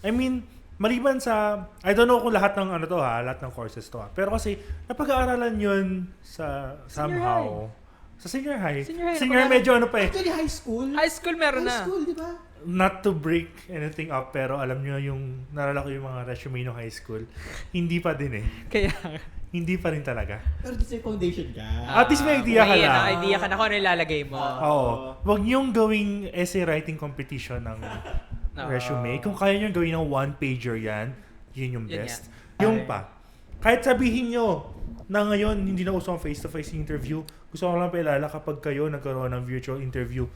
I mean, maliban sa, I don't know kung lahat ng ano to ha, lahat ng courses to ha. Pero kasi, napag-aaralan yun sa somehow. Sa senior high. Senior high, Medyo ano pa eh. Actually, high school. High school meron High na. school, di ba? Not to break anything up, pero alam nyo yung, nalala ko yung mga resume ng high school. Hindi pa din eh. Kaya, Hindi pa rin talaga. Pero this may foundation ka. At least may idea ka na. May idea ka na kung ano ilalagay mo. Oo. Huwag niyong gawing essay writing competition ng resume. Kung kaya niyong gawin ng one-pager yan, yun yung Yun best. yan. Yung pa. Kahit sabihin nyo na ngayon hindi na uso ang face-to-face interview, gusto ko lang paalala kapag kayo nagkaroon ng virtual interview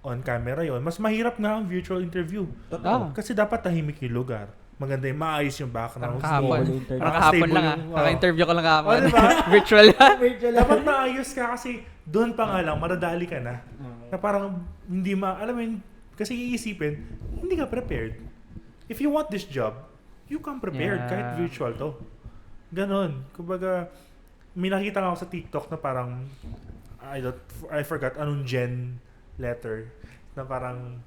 on camera yon, mas mahirap nga ang virtual interview. Totoo. Kasi dapat tahimik yung lugar. Maganda yung maayos yung background. Parang kahapon. Stable. Parang kahapon Stable lang yung- Naka-interview ko lang kahapon. Oh, diba? Virtual lang. Dapat maayos ka kasi doon pa nga lang, maradali ka na. Na parang hindi alam mo yun, kasi iisipin, hindi ka prepared. If you want this job, you come prepared Yeah. kahit virtual to. Ganon. Kumbaga, may nakita lang ako sa TikTok na parang, I forgot anong gen letter, na parang,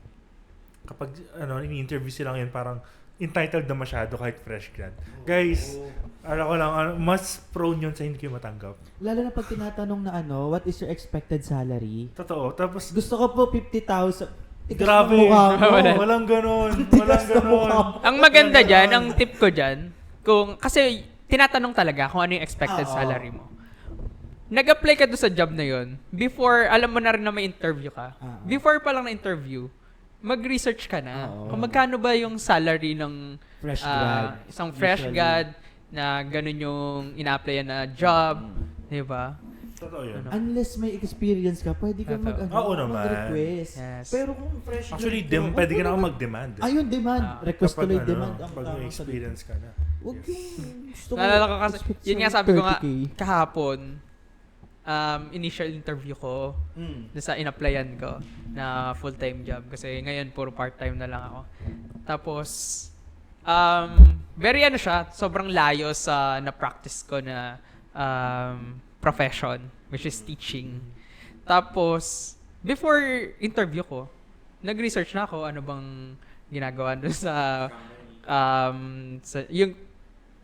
kapag ini-interview sila ngayon, parang entitled na masyado kahit fresh grad. Guys, alam ko lang, mas prone yun sa hindi kayo matanggap. Lalo na pag tinatanong na what is your expected salary? Totoo. Tapos, Gusto ko po 50,000. Tigas grabe. ng mukha mo. Walang ganon. Tigas Walang ng mukha ganon. mo. Ang maganda dyan, ang tip ko dyan, kasi tinatanong talaga kung ano yung expected Oo. salary mo. Nag-apply ka doon sa job na yon before, alam mo na rin na may interview ka. Oo. Before pa lang na interview, mag-research ka na. Oo. Kung magkano ba yung salary ng Fresh grad. isang fresh Usually. grad na ganun yung ina-applyan na job. Di ba? Totoo yun. Unless may experience ka, pwede ka Totoo. Oo naman. mag-request. Yes. Pero kung fresh Actually, grad ka, pwede ka na naman. mag-demand. Ayun, demand. Request Kapag, tuloy demand. Ang pag may tamang experience ka na. Huwag yung gusto mo. Naalala ko kasi, expect yun nga sa sabi ko nga, 30K. kahapon, initial interview ko, doon sa in-applyan ko na full-time job. Kasi ngayon, puro part-time na lang ako. Tapos, very siya, sobrang layo sa na-practice ko na profession, which is teaching. Tapos, before interview ko, nag-research na ako ano bang ginagawa doon sa yung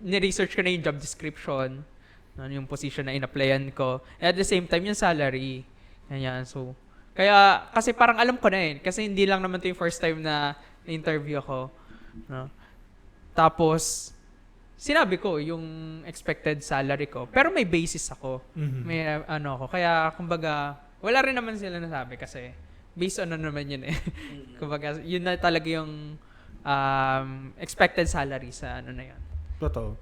ni-research ko na yung job description, ano yung position na in-applyan ko. And at the same time, yung salary. Ganyan. So, kaya, kasi parang alam ko na kasi hindi lang naman ito yung first time na interview ako. No? Tapos, sinabi ko yung expected salary ko. Pero may basis ako. Mhm. May ako. Kaya, kumbaga, wala rin naman sila nasabi kasi based on naman yun kumbaga, yun na talaga yung expected salary sa na yun. Totoo.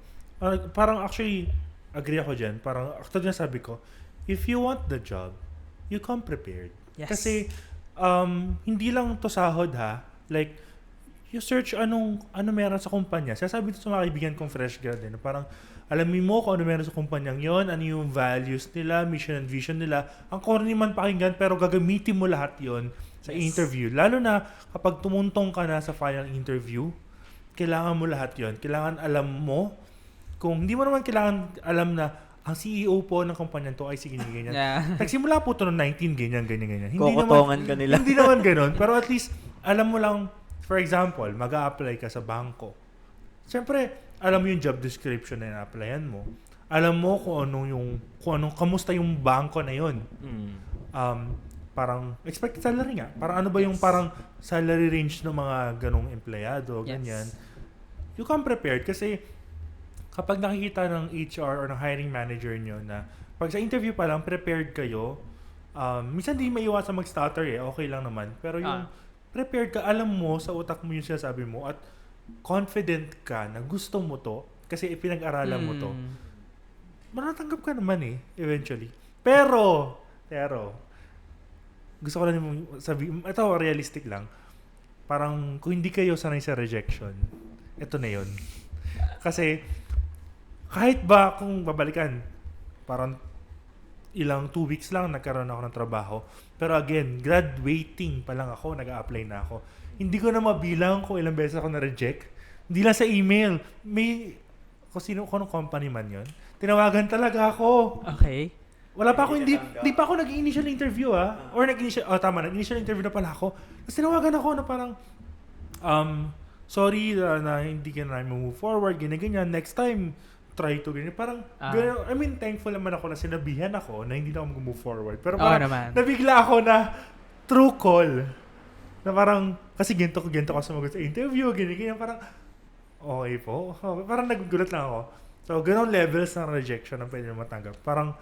Parang actually, agree ako dyan. Parang, actually na sabi ko, if you want the job, you come prepared. Yes. Kasi, hindi lang to sahod ha. Like, you search ano meron sa kumpanya. Sasabi ito sa mga kaibigan kong fresh grad na parang, alamin mo kung ano meron sa kumpanyang yon, ano yung values nila, mission and vision nila. Ang corny man pakinggan, pero gagamitin mo lahat yon sa interview. Lalo na kapag tumuntong ka na sa final interview, kailangan mo lahat yon. Kailangan alam mo. Kung hindi mo naman kailangan alam na ang CEO po ng kumpanya to ay sige ganyan. Yeah. Nagsimula po to noong 19, ganyan. Hindi Kokotongan ka nila. Hindi naman ganun. Pero at least, alam mo lang, for example, mag-a-apply ka sa bangko. Siyempre, alam mo yung job description na ina-applyan mo. Alam mo kung kamusta yung bangko na yun. Parang expected salary nga. Parang ano ba yung parang salary range ng mga ganong empleyado, ganyan. You come prepared kasi kapag nakikita ng HR or ng hiring manager nyo na pag sa interview pa lang, prepared kayo, minsan di maiwasan mag-stutter okay lang naman. Pero yung prepared ka, alam mo sa utak mo yung sinasabi mo at confident ka na gusto mo to kasi ipinag-aralan mo to. Manatanggap ka naman eventually. Pero, gusto ko lang yung sabi, ito realistic lang. Parang kung hindi kayo sanay sa rejection, ito na yun. Kasi, kahit ba kung babalikan, parang ilang 2 weeks lang nagkaroon ako ng trabaho. Pero again, graduating pa lang ako, nag-a-apply na ako. Hindi ko na mabilang kung ilang beses ako na-reject. Hindi lang sa email. Kung anong company man yon, tinawagan talaga ako. Okay. Wala pa ako, hindi pa ako nag-initial interview Or nag-initial interview na pala ako. Tapos tinawagan ako na parang, sorry na hindi ka na move forward, ganyan. Next time, try to ganyan. Parang, ganyan, I mean, thankful naman ako na sinabihan ako na hindi na ako mag-move forward. Pero parang, nabigla ako na true call. Na parang, kasi ginto ko sumagot sa interview, ganyan. Parang, okay po. Okay, parang nagugulat lang ako. So, ganun levels ng rejection ang pwede na matanggap. Parang,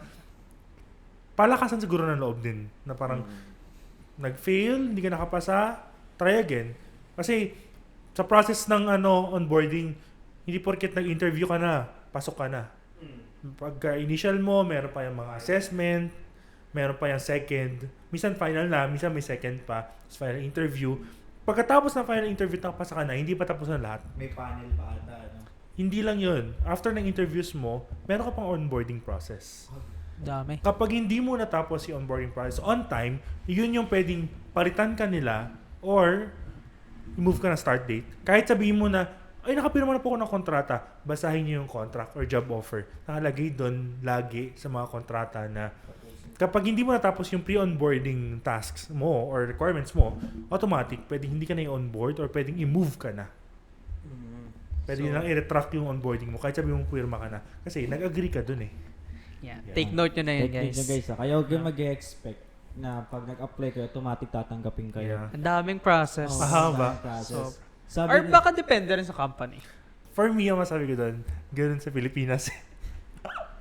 palakasan siguro ng loob din. Na parang, nag-fail, hindi ka nakapasa, try again. Kasi, sa process ng onboarding, hindi porket nag-interview ka na, pasok ka na. Pagka initial mo, meron pa yung mga assessment, meron pa yung second, minsan final na, minsan may second pa, final interview. Pagkatapos ng final interview, nakapasa ka na, hindi pa tapos na lahat. May panel pa ata, Hindi lang yun. After ng interviews mo, meron ka pang onboarding process. Dami. Kapag hindi mo natapos yung onboarding process on time, yun yung pwedeng palitan ka nila or move ka na start date. Kahit sabihin mo na, ay nakapirma na po ako ng kontrata, basahin niyo yung contract or job offer. Nakalagay doon lagi sa mga kontrata na kapag hindi mo natapos yung pre-onboarding tasks mo or requirements mo, automatic, pwedeng hindi ka na i-onboard or pwedeng i-move ka na. Pwede lang i-retract yung onboarding mo kahit sabi mo puwirma ka na. Kasi nag-agree ka dun Yeah. Take note nyo na yun, guys. Kaya huwag yung mag-expect na pag nag-apply kayo, automatic tatanggapin kayo. Yeah. Ang daming process. Mahaba. Process. Or baka depende rin sa company. For me, ang masabi ko dun, ganun sa Pilipinas.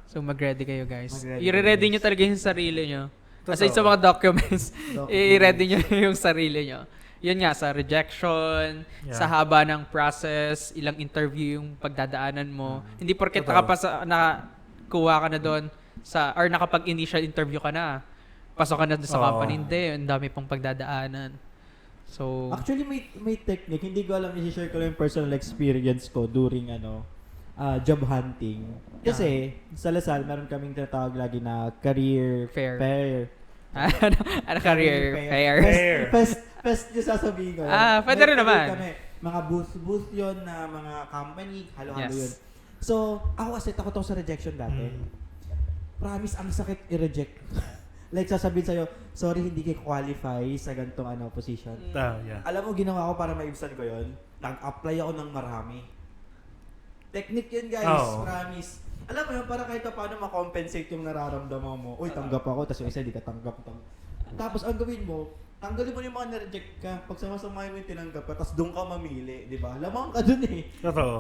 So mag-ready kayo, guys. Mag-ready I-ready kayo, nyo talaga yung sarili nyo. Aside Totoo. sa mga documents, i-ready nyo yung sarili nyo. Yun nga, sa rejection, sa haba ng process, ilang interview yung pagdadaanan mo. Hindi porket nakakuha ka na doon or nakapag-initial interview ka na, pasok ka na doon sa company. Hindi, ang dami pang pagdadaanan. So, actually, may technique. Hindi ko alam, i-share ko lang yung personal experience ko during job hunting. Kasi, sa Lasal, meron kaming tinatawag lagi na career Fair. fair. career fair. Fest yung sasabihin ko. Pwede rin naman. Mga booth yon na mga company, halo-halo yun. Yes. So, ako kasi takot ako sa rejection dati. Promise, ang sakit i-reject. Like, sasabihin sa'yo, sorry, hindi kayo qualify sa ganitong position. Yeah. Alam mo, ginawa ko para maibsan ko yon. Nag-apply ako ng marami. Technique yun, guys. Promise. Alam mo yun, para kahit paano ma-compensate yung nararamdaman mo. Uy, tanggap ako, tapos yung isa hindi ka tanggap. Tapos, ang gawin mo, tanggalin mo yung mga na-reject ka. Pag sama-samahin mo yung tinanggap ka, tapos doon ka mamili, di ba? Lamang ka dun Totoo.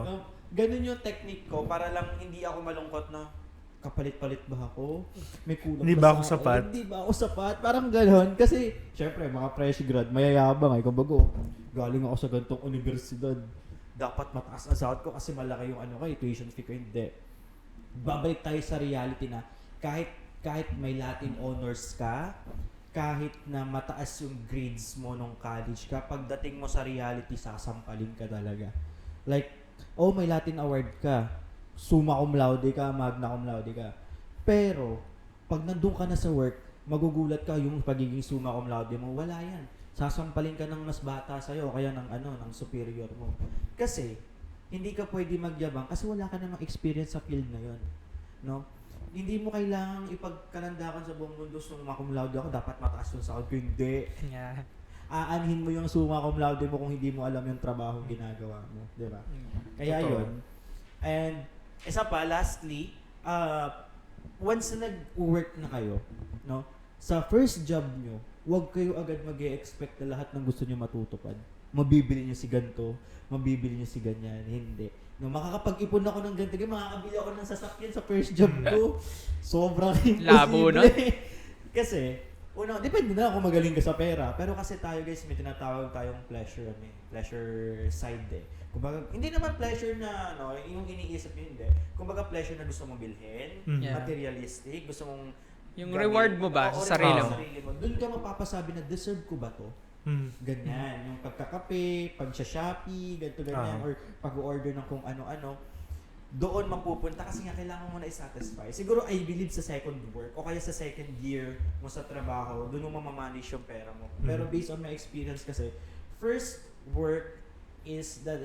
Ganun yung technique ko para lang hindi ako malungkot na kapalit-palit ba ako? May kulang Hindi ba ako sapat? Hindi ba ako sapat? Parang gano'n. Kasi, syempre, mga fresh grad, mayayabang ay kumbago. Galing ako sa ganitong universidad. Dapat mataas ang sahod ko kasi malaki yung tuition fee ko. Hindi. Babalik tayo sa reality na kahit may Latin honors ka, kahit na mataas yung grades mo nung college ka, pagdating mo sa reality, sasampalin ka talaga. Like, may Latin award ka, summa cum laude ka, magna cum laude ka. Pero, pag nandun ka na sa work, magugulat ka yung pagiging summa cum laude mo, wala yan. Sasampalin ka ng mas bata sa'yo, kaya ng superior mo. Kasi, hindi ka pwede magyabang kasi wala ka namang experience sa field na yon, no? Hindi mo kailangang ipagkalandakan sa buong mundo summa cum laude ako, dapat mataas yung sahod ko. Hindi. Yeah. Aanhin mo yung summa cum laude mo kung hindi mo alam yung trabaho ginagawa mo, di ba? Kaya Totoo. yun. And isa pa, lastly, once na nag-work na kayo, no? Sa first job nyo, huwag kayo agad mag-e-expect na lahat ng gusto nyo matutupad. Mabibili nyo si ganito, mabibili nyo si ganyan. Hindi. No, makakapag-ipon ako ng ganito, makakabili ako ng sasakyan sa first job ko. Sobrang imposible. Labo, no? Kasi, depende na kung magaling ka sa pera. Pero kasi tayo guys, may tinatawag tayong pleasure side eh. Kumbaga, hindi naman pleasure na, yung iniisip nyo, hindi. Kumbaga, pleasure na gusto mong bilhin, Yeah. materialistic, gusto mong Yung reward mo ba Oo, sa sarili reward mo? Doon ka mapapasabi na, deserve ko ba to? Ganyan. Yung pagkakape, pag-Shopee, ganyan. Or pag-order ng kung ano-ano. Doon mapupunta kasi nga kailangan mo na i-satisfy. Siguro I believe sa second work o kaya sa second year mo sa trabaho, doon mo mamamanage yung pera mo. Pero based on my experience kasi, first work is the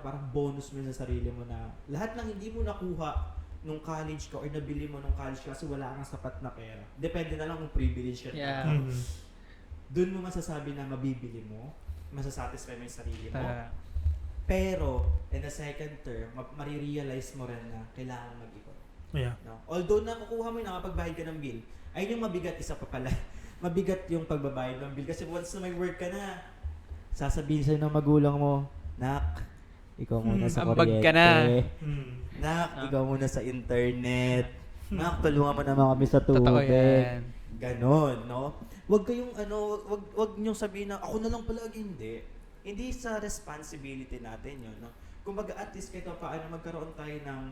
parang bonus mo sa sarili mo na lahat ng hindi mo nakuha nung college ka or nabili mo nung college ka kasi wala kang sapat na pera. Depende na lang kung privilege ka. Yeah. Doon mo masasabi na mabibili mo, masasatisfy mo yung sarili mo. Talaga. Pero, in the second term, marirealize mo rin na kailangan mag-ipon. Yeah. No? Although nakukuha mo yung nakapagbayad ka ng bill, ayun yung mabigat, isa pa pala. Mabigat yung pagbabayad ng bill. Kasi once na may work ka na, sasabihin sa'yo ng magulang mo, Nak, ikaw muna sa Ambag kuryente. ka na. Nak, ikaw muna sa internet. Nak, tulungan mo naman kami sa Totoo tubig. yan. Ganon, no? Wag kayong wag niyong sabihin na ako na lang palagi, hindi. Hindi sa responsibility natin 'yon, no? Kumbaga at least kahit paano magkaroon tayo ng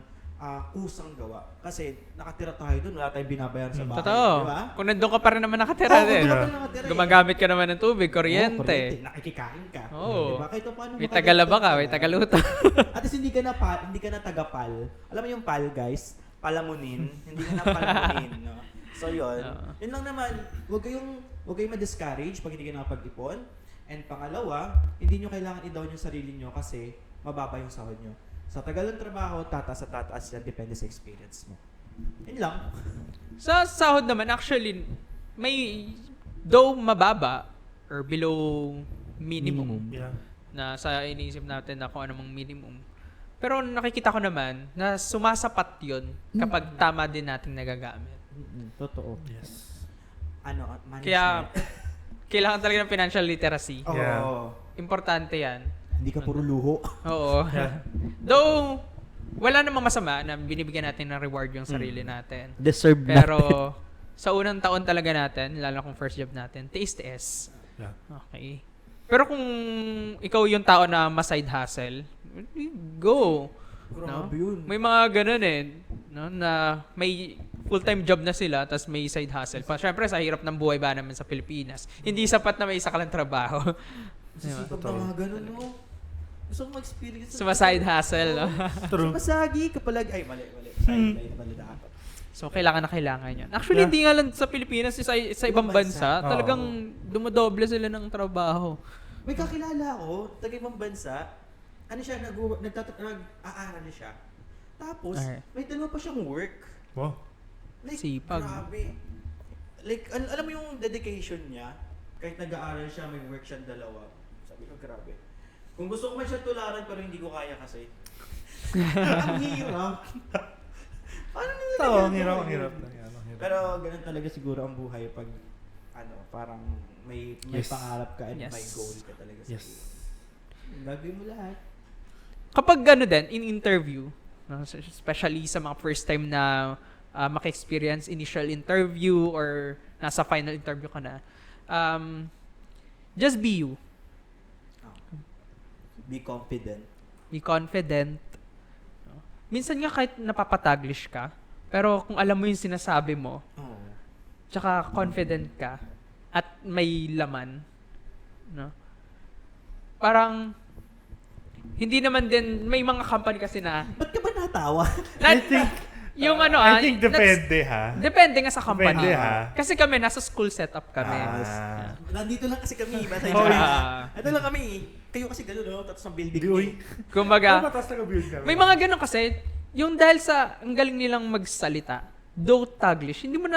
kusang gawa. Kasi nakatira tayo doon, wala tayong binabayaran sa bahay, Totoo. di ba? Kung nandun ka pa rin naman nakatira Oo, din. kung doon ka pa nakatira, Gumagamit ka naman ng tubig, kuryente. Nakikikain ka. Oo. Diba? Kahit paano May tagalaba ka, may tagaluto. At least hindi ka na tagapal. Alam mo yung pal, guys? Palamunin. Hindi ka na palamunin, no? So yun. Yun lang naman, huwag kayong ma-discourage pag hindi ka nakapag-ipon. And pangalawa, hindi nyo kailangan i-down yung sarili nyo kasi mababa yung sahod nyo. Sa tagal ng trabaho, tataas yan, depende sa experience mo. Yun lang. Sa sahod naman, actually, may, though mababa, or below minimum, Yeah. na sa iniisip natin na kung anong minimum. Pero nakikita ko naman na sumasapat yun kapag tama din nating nagagamit. Totoo. Yes. Management. Kaya, kailangan talaga ng financial literacy. Oo. Yeah. Importante yan. Hindi ka puro luho. Oo. Yeah. Though, wala namang masama na binibigyan natin ng reward yung sarili natin. Deserve Pero, sa unang taon talaga natin, lalo kung first job natin, tiis-tiis. Yeah. Okay. Pero kung ikaw yung tao na ma-side hustle, go. No? Grabe yun. May mga ganun eh, no? Na may full-time job na sila, tapos may side hustle. Siyempre, sa hirap ng buhay ba naman sa Pilipinas, hindi sapat na may isa ka lang trabaho. Sisipag na mga ganun, no? Gusto ko ma-experience. Suma-side hustle, no? True. Masagi ka palagi. Ay, mali. Sideline pala dapat. So, kailangan yan. Actually, Yeah. hindi nga lang sa Pilipinas, sa ibang bansa, Oo. talagang dumodoble sila ng trabaho. May kakilala ako, taga-ibang bansa, nag-aaral siya. Tapos, Okay. may dalawa pa siyang work. Wow. Like, Sipag. grabe. Like, alam mo yung dedication niya, kahit nag-aaral siya, may work siya dalawa. Sabi ko, grabe. Kung gusto ko man siya tularan, pero hindi ko kaya kasi. Ang hirap. Paano nila Ito, ang ginagawa hirap. yun? Ang hirap. Pero ganun talaga siguro ang buhay pag parang may Yes. pangarap ka and Yes. may goal ka talaga sa Yes. iyo. Gagawin mo lahat. Kapag din, in interview, no, especially sa mga first time na maka-experience initial interview or nasa final interview ka na, just be you. Be confident. Be confident. No? Minsan nga kahit napapataglish ka, pero kung alam mo yung sinasabi mo, Oo. tsaka confident ka, at may laman, no? Parang, hindi naman din, may mga company kasi na, Ba't ka ba natawa? I think Yung ano I think depende ha. Depende nga sa company. Depende, ha? Kasi kami, nasa school setup kami. Ah. Nandito lang kasi kami, basta Oh, Ito lang kami. Kayo kasi gano'n, no? Tapos ang building Di, uy. Kumbaga, Mataas na ka-build kami. may mga ganun kasi, yung dahil sa ang galing nilang magsalita, though Taglish, hindi mo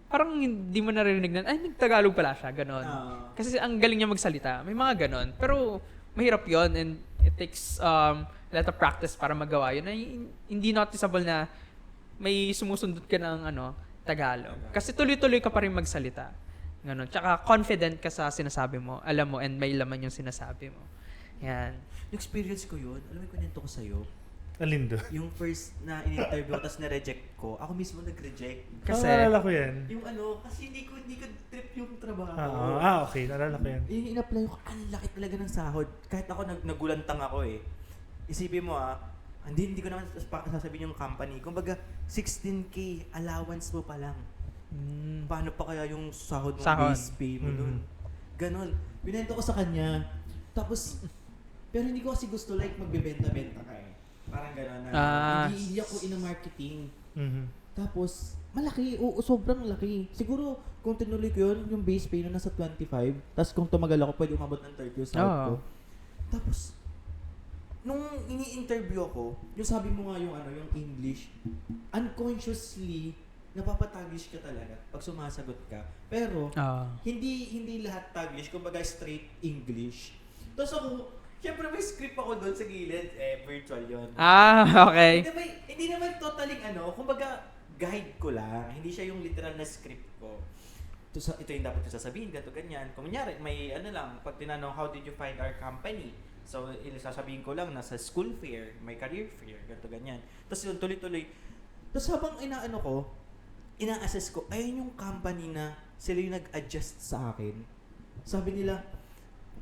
parang hindi mo narinig na, ay, nagtagalog pala siya, ganon. Kasi ang galing niya magsalita. May mga ganon. Pero, mahirap yon and it takes a lot of practice para magawa yun. Ay, hindi noticeable na may sumusundot ka ng Tagalog. Kasi tuloy-tuloy ka pa rin magsalita. Ganon. Tsaka confident ka sa sinasabi mo. Alam mo, and may laman yung sinasabi mo. Yan. Experience ko yun. Alam mo, kunento ko sa'yo. Alin doon? Yung first na in-interview ko, tapos na-reject ko, ako mismo nag-reject. Kasi, Naalala ko yan. Yung kasi hindi ko trip yung trabaho. Okay. Naalala ko yan. Yung in-apply ko, ang laki talaga ng sahod. Kahit ako nagulantang ako eh. Isipin mo hindi ko naman sasabihin yung company. Kumbaga, 16K allowance mo pa lang. Paano pa kaya yung sahod mo, base pay mo doon? Ganon. Binento ko sa kanya. Tapos, pero hindi ko kasi gusto magbebenta-benta ka eh. Parang gano'n na. Hindi ako in-marketing. Tapos, malaki. Sobrang laki. Siguro, kung tinuloy ko yun, yung base pay na nasa 25. Tapos kung tumagal ako, pwede umabot ng 30 yung sahod ko. Tapos, nung ini-interview ako, yung sabi mo nga yung English, unconsciously, napapataglish ka talaga pag sumasagot ka. Pero, hindi lahat Taglish, kumbaga straight English. Tapos ako, syempre may script ako doon sa gilid, virtual yun. okay. Hindi naman totaling kumbaga guide ko lang, hindi siya yung literal na script ko. Ito yung dapat ko sasabihin, ganito, ganyan. Kung kunyari, may pag tinanong, how did you find our company? So, sasabihin ko lang, nasa school fair, may career fair, ganito, ganyan. Tapos yun, tuloy-tuloy. Tapos habang ina-assess ko, ayun yung company na sila yung nag-adjust sa akin. Sabi nila,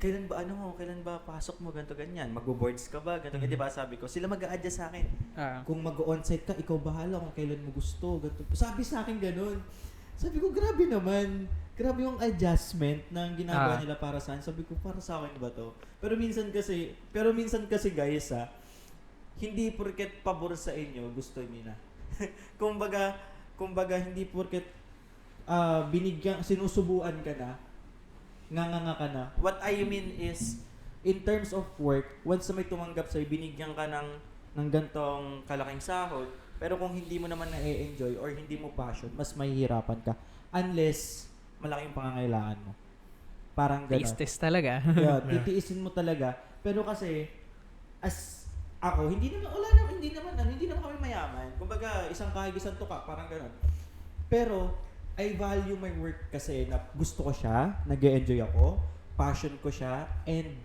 kailan ba pasok mo, ganito, ganyan? Magbo-boards ka ba? Ganito, ganyan, diba? Sabi ko, sila mag-a-adjust sa akin. Kung mag-onsite ka, ikaw bahala kung kailan mo gusto, ganito. Sabi sa akin ganun. Sabi ko, grabe naman. Grabe yung adjustment na ginagawa nila para sa akin. Sabi ko, para sa akin ba to? Pero minsan kasi guys, hindi porket pabor sa inyo, gusto niyo na. kumbaga, hindi porket sinusubuan ka na, nganga ka na. What I mean is, in terms of work, once may tumanggap sa'yo, binigyan ka ng gantong kalaking sahod, pero kung hindi mo naman na-enjoy or hindi mo passion, mas mahihirapan ka. Unless, malaki yung pangangailangan mo. Parang gano'n. Test talaga. Titiisin mo talaga. Pero kasi, as ako, hindi naman kami mayaman. Kumbaga, isang kahig, isang tuka, parang gano'n. Pero, I value my work kasi na gusto ko siya, nag-e-enjoy ako, passion ko siya, and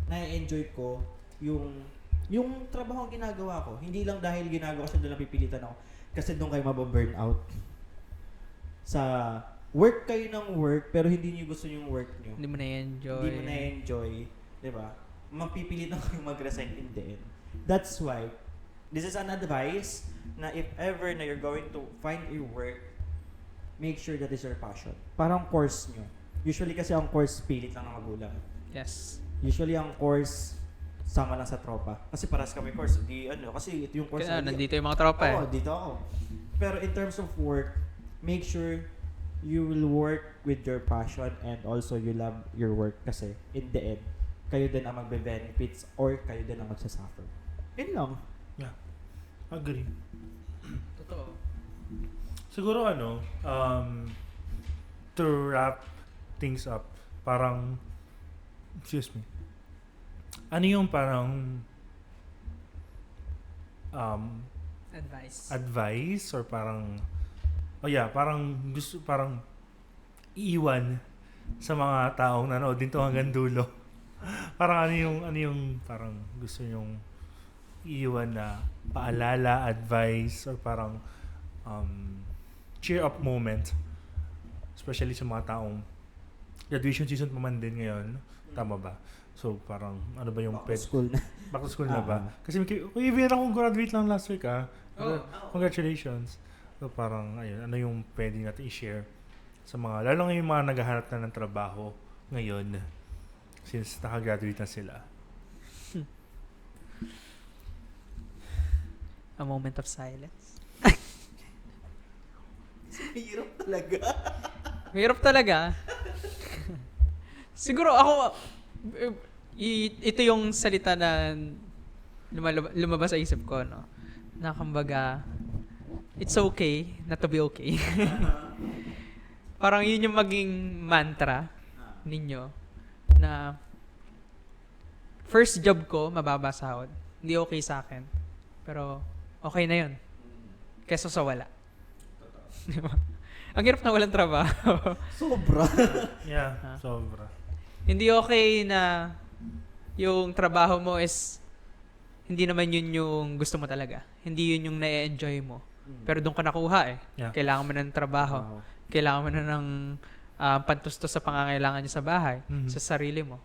na-enjoy ko yung trabaho ang ginagawa ko. Hindi lang dahil ginagawa ko siya doon napipilitan ako. Kasi doon kayo mababurn out. Sa work kayo ng work, pero hindi niyo gusto yung work niyo. Hindi mo na-enjoy. Diba? Mapipilitan kayo mag-resign in the end. That's why, this is an advice na if ever na you're going to find a work, make sure that is your passion. Parang course nyo. Usually kasi ang course, pilit lang ng magulang. Yes. Usually ang course, sama lang sa tropa. Kasi paras kami course. Kasi ito yung course. Nandito yung mga tropa Oo, dito ako. Pero in terms of work, make sure you will work with your passion and also you love your work kasi in the end, kayo din ang magbe-benefits or kayo din ang magsasuffer. Yun lang. Yeah. Agree. Totoo. Siguro to wrap things up, parang, excuse me, ano yung parang advice or parang parang iiwan sa mga taong nanood dito hanggang dulo. Parang ano yung parang gusto nyong iiwan na paalala, advice, or parang cheer up moment, especially sa mga taong graduation season pa man din ngayon, tama ba? So parang ano ba yung Back to school na. Back to school na ba? Kasi even akong graduate lang last week Congratulations. So parang ayun, ano yung pwede natin i-share sa mga, lalo yung mga naghahanap na ng trabaho ngayon since nakagraduate na sila. A moment of silence. Hirap talaga. Mahirap talaga. Siguro ako, ito yung salita na lumabas sa isip ko, no? Na kumbaga, it's okay not to be okay. Parang yun yung maging mantra ninyo na first job ko, mababa sahod. Hindi okay sa akin. Pero okay na yun. Kesa sa wala. Di ba? Ang hirap na walang trabaho. Sobra. Yeah, sobra. Hindi okay na yung trabaho mo is hindi naman yun yung gusto mo talaga. Hindi yun yung na-enjoy mo. Pero doon ka nakuha eh. Yeah. Kailangan mo na ng trabaho. Wow. Kailangan mo na ng pantustos sa pangangailangan niyo sa bahay, Mhm. sa sarili mo.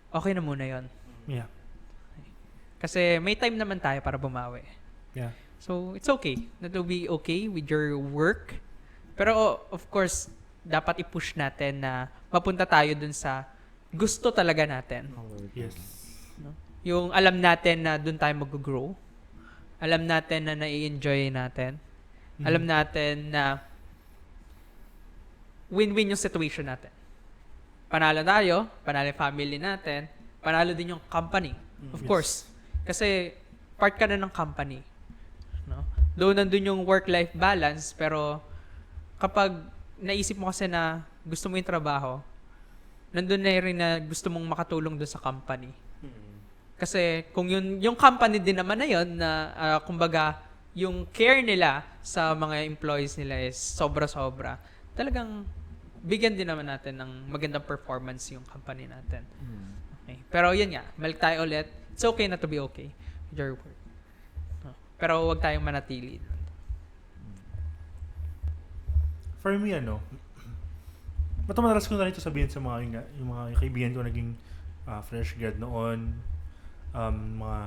Okay na muna yon. Yeah. Kasi may time naman tayo para bumawi. Yeah. So, it's okay. Not to be okay with your work. Pero, of course, dapat i-push natin na mapunta tayo dun sa gusto talaga natin. Yes. No? Yung alam natin na dun tayo mag-grow. Alam natin na nai-enjoy natin. Alam natin na win-win yung situation natin. Panalo tayo, panalo yung family natin, panalo din yung company. Of Yes. course. Kasi part ka na ng company. No? Doon nandun yung work-life balance, pero kapag naisip mo kasi na gusto mo yung trabaho, nandun na rin na gusto mong makatulong doon sa company. Kasi kung yung company din naman na yun, na kumbaga, yung care nila sa mga employees nila is sobra-sobra, talagang bigyan din naman natin ng magandang performance yung company natin. Okay. Pero yun nga, balik tayo ulit. It's okay not to be okay with your work. No? Pero huwag tayong manatili. For me, ito madalas ko na rin ito sabihin sa yung mga kaibigan ko naging fresh grad noon, mga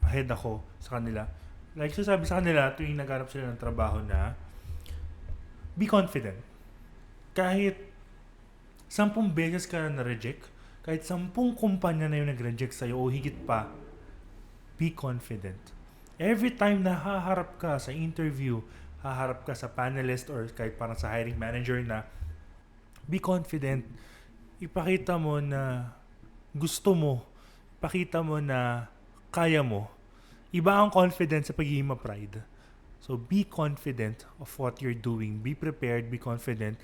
ahead ako sa kanila. Like, sasabi sa kanila tuwing naghanap sila ng trabaho na be confident. Kahit 10 beses ka na na-reject, kahit 10 kumpanya na yung nag-reject sa'yo o higit pa, be confident. Every time na haharap ka sa interview, haharap ka sa panelist or kahit parang sa hiring manager na be confident. Ipakita mo na gusto mo. Ipakita mo na kaya mo. Iba ang confidence sa pagiging ma-pride. So, be confident of what you're doing. Be prepared, be confident.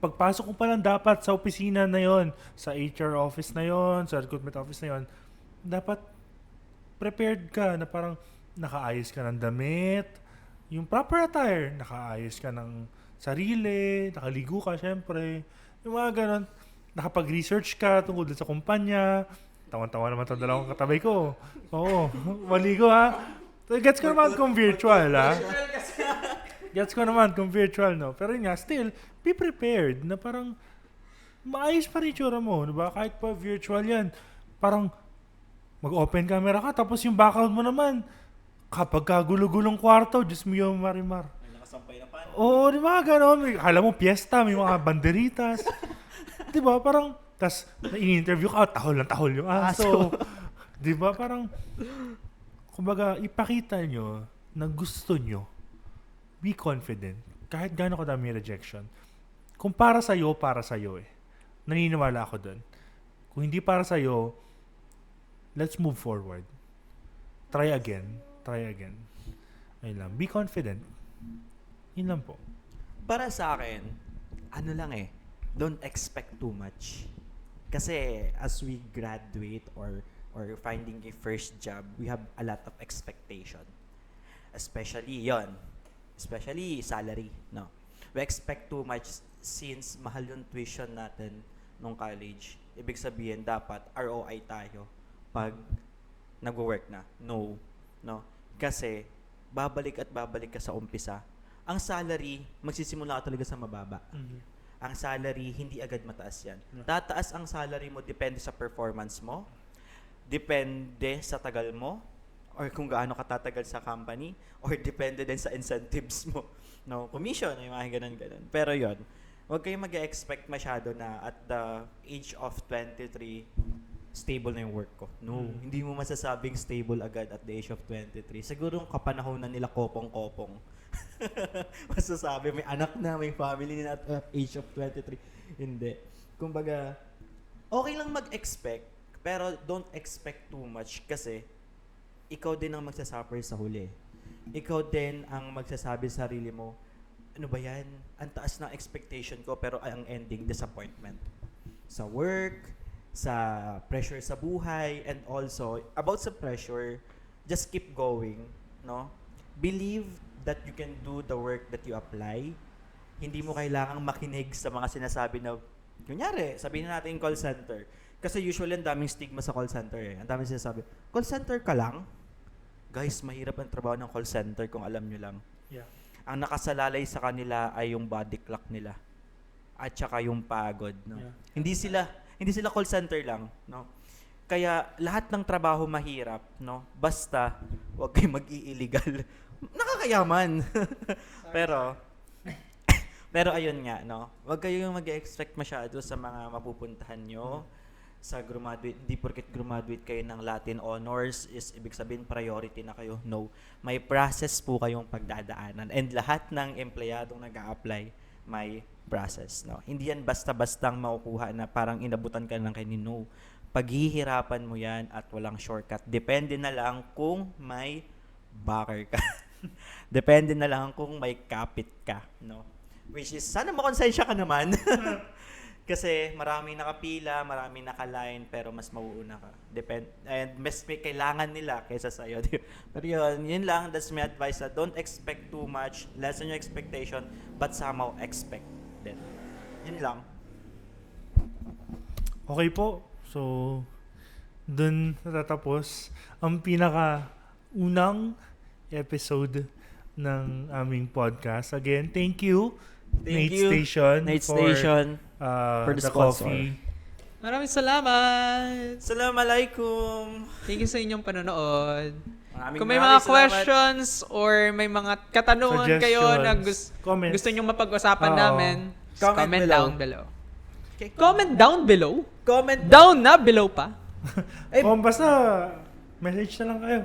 Pagpasok mo pa lang dapat sa opisina na yon, sa HR office na yon, sa recruitment office na yon, dapat prepared ka na parang nakaayos ka ng damit, yung proper attire, nakaayos ka ng sarili, nakaligo ka syempre, yung mga ganon, nakapag-research ka tungkol sa kumpanya, tawan-tawa naman itong dalawang katabay ko. Oo, maligo ha. So, gets ko naman kung virtual ha. Gets ko naman kung virtual, no? Pero yun nga, still, be prepared na parang maayos pa rin itsura mo, diba? Kahit pa virtual yan. Parang mag-open camera ka, tapos yung background mo naman, kapag kagulo-gulong kwarto, Diyos mo yung marimar. May nakasampay na pan. Oo, di ba? Ganon. Alam mo, piyesta, may mga banderitas. Di ba? Parang, tas, in-interview ka, tahol ng tahol yung aso. Di ba? Parang, kumbaga, ipakita nyo na gusto nyo. Be confident. Kahit gano'n kadami rejection. Kung para sa'yo eh. Naniniwala ako dun. Kung hindi para sa'yo, let's move forward. Try again. Ayun lang. Be confident. Yun lang po. Para sa akin, ano lang don't expect too much. Kasi as we graduate or finding a first job, we have a lot of expectation. Especially salary, no. We expect too much since mahal yung tuition natin nung college. Ibig sabihin dapat ROI tayo pag nagwo-work na. No. Kasi babalik ka sa umpisa. Ang salary, magsisimula ka talaga sa mababa. Ang salary, hindi agad mataas yan. Tataas ang salary mo depende sa performance mo, depende sa tagal mo, or kung gaano ka tatagal sa company, or depende din sa incentives mo. No, commission, yung mga ganun. Pero yon, huwag kayong mag-expect masyado na at the age of 23, stable na yung work ko. No, hindi mo masasabing stable agad at the age of 23. Siguro yung kapanahonan nila kopong-kopong. Masasabi, may anak na, may family na at age of 23. Hindi. Kumbaga, okay lang mag-expect, pero don't expect too much kasi ikaw din ang magsasuffer sa huli. Ikaw din ang magsasabi sa sarili mo, ano ba yan? Ang taas ng expectation ko pero ang ending, disappointment. Sa work, sa pressure sa buhay, and also, about sa pressure, just keep going, no? Believe that you can do the work that you apply. Hindi mo kailangang makinig sa mga sinasabi na, kunyari, sabihin natin call center. Kasi usually ang daming stigma sa call center eh. Ang daming sinasabi, call center ka lang? Guys, mahirap ang trabaho ng call center kung alam nyo lang. Yeah. Ang nakasalalay sa kanila ay yung body clock nila at saka yung pagod, no. Yeah. Hindi sila call center lang, no. Kaya lahat ng trabaho mahirap, no. Basta wag kayong mag-i-illegal. Nakakayaman. pero ayun nga, no. Wag kayong mag-expect masyado sa mga mapupuntahan nyo. Sa graduate, hindi porket graduate kayo ng Latin honors is ibig sabihin priority na kayo. No. May process po kayong pagdadaanan and lahat ng empleyadong nag-a-apply may process, no. Hindi yan basta-bastang makukuha na parang inabutan ka ng kanino. Paghihirapan mo yan at walang shortcut. Depende na lang kung may backer ka. Depende na lang kung may kapit ka, no. Which is sana makonsensya ka naman. Kasi maraming nakapila, maraming naka-line, pero mas mauuna ka. And mas may kailangan nila kaysa sa'yo. Pero yun lang, that's my advice. Don't expect too much, lessen your expectation, but somehow expect din. Yun lang. Okay po. So, dun natatapos ang pinaka-unang episode ng aming podcast. Again, thank you, Thank Nate you, Station, Nate Station, the for the sponsor. coffee. Maraming salamat! Assalamualaikum. Thank you sa inyong panonood. Maraming Kung may mga salamat. questions or may mga katanungan kayo na Comments. gusto nyong mapag-usapan Oo. namin, Comment comment below. down below. Comment down below? Comment Down na, below pa? Ay, Basta message na lang kayo.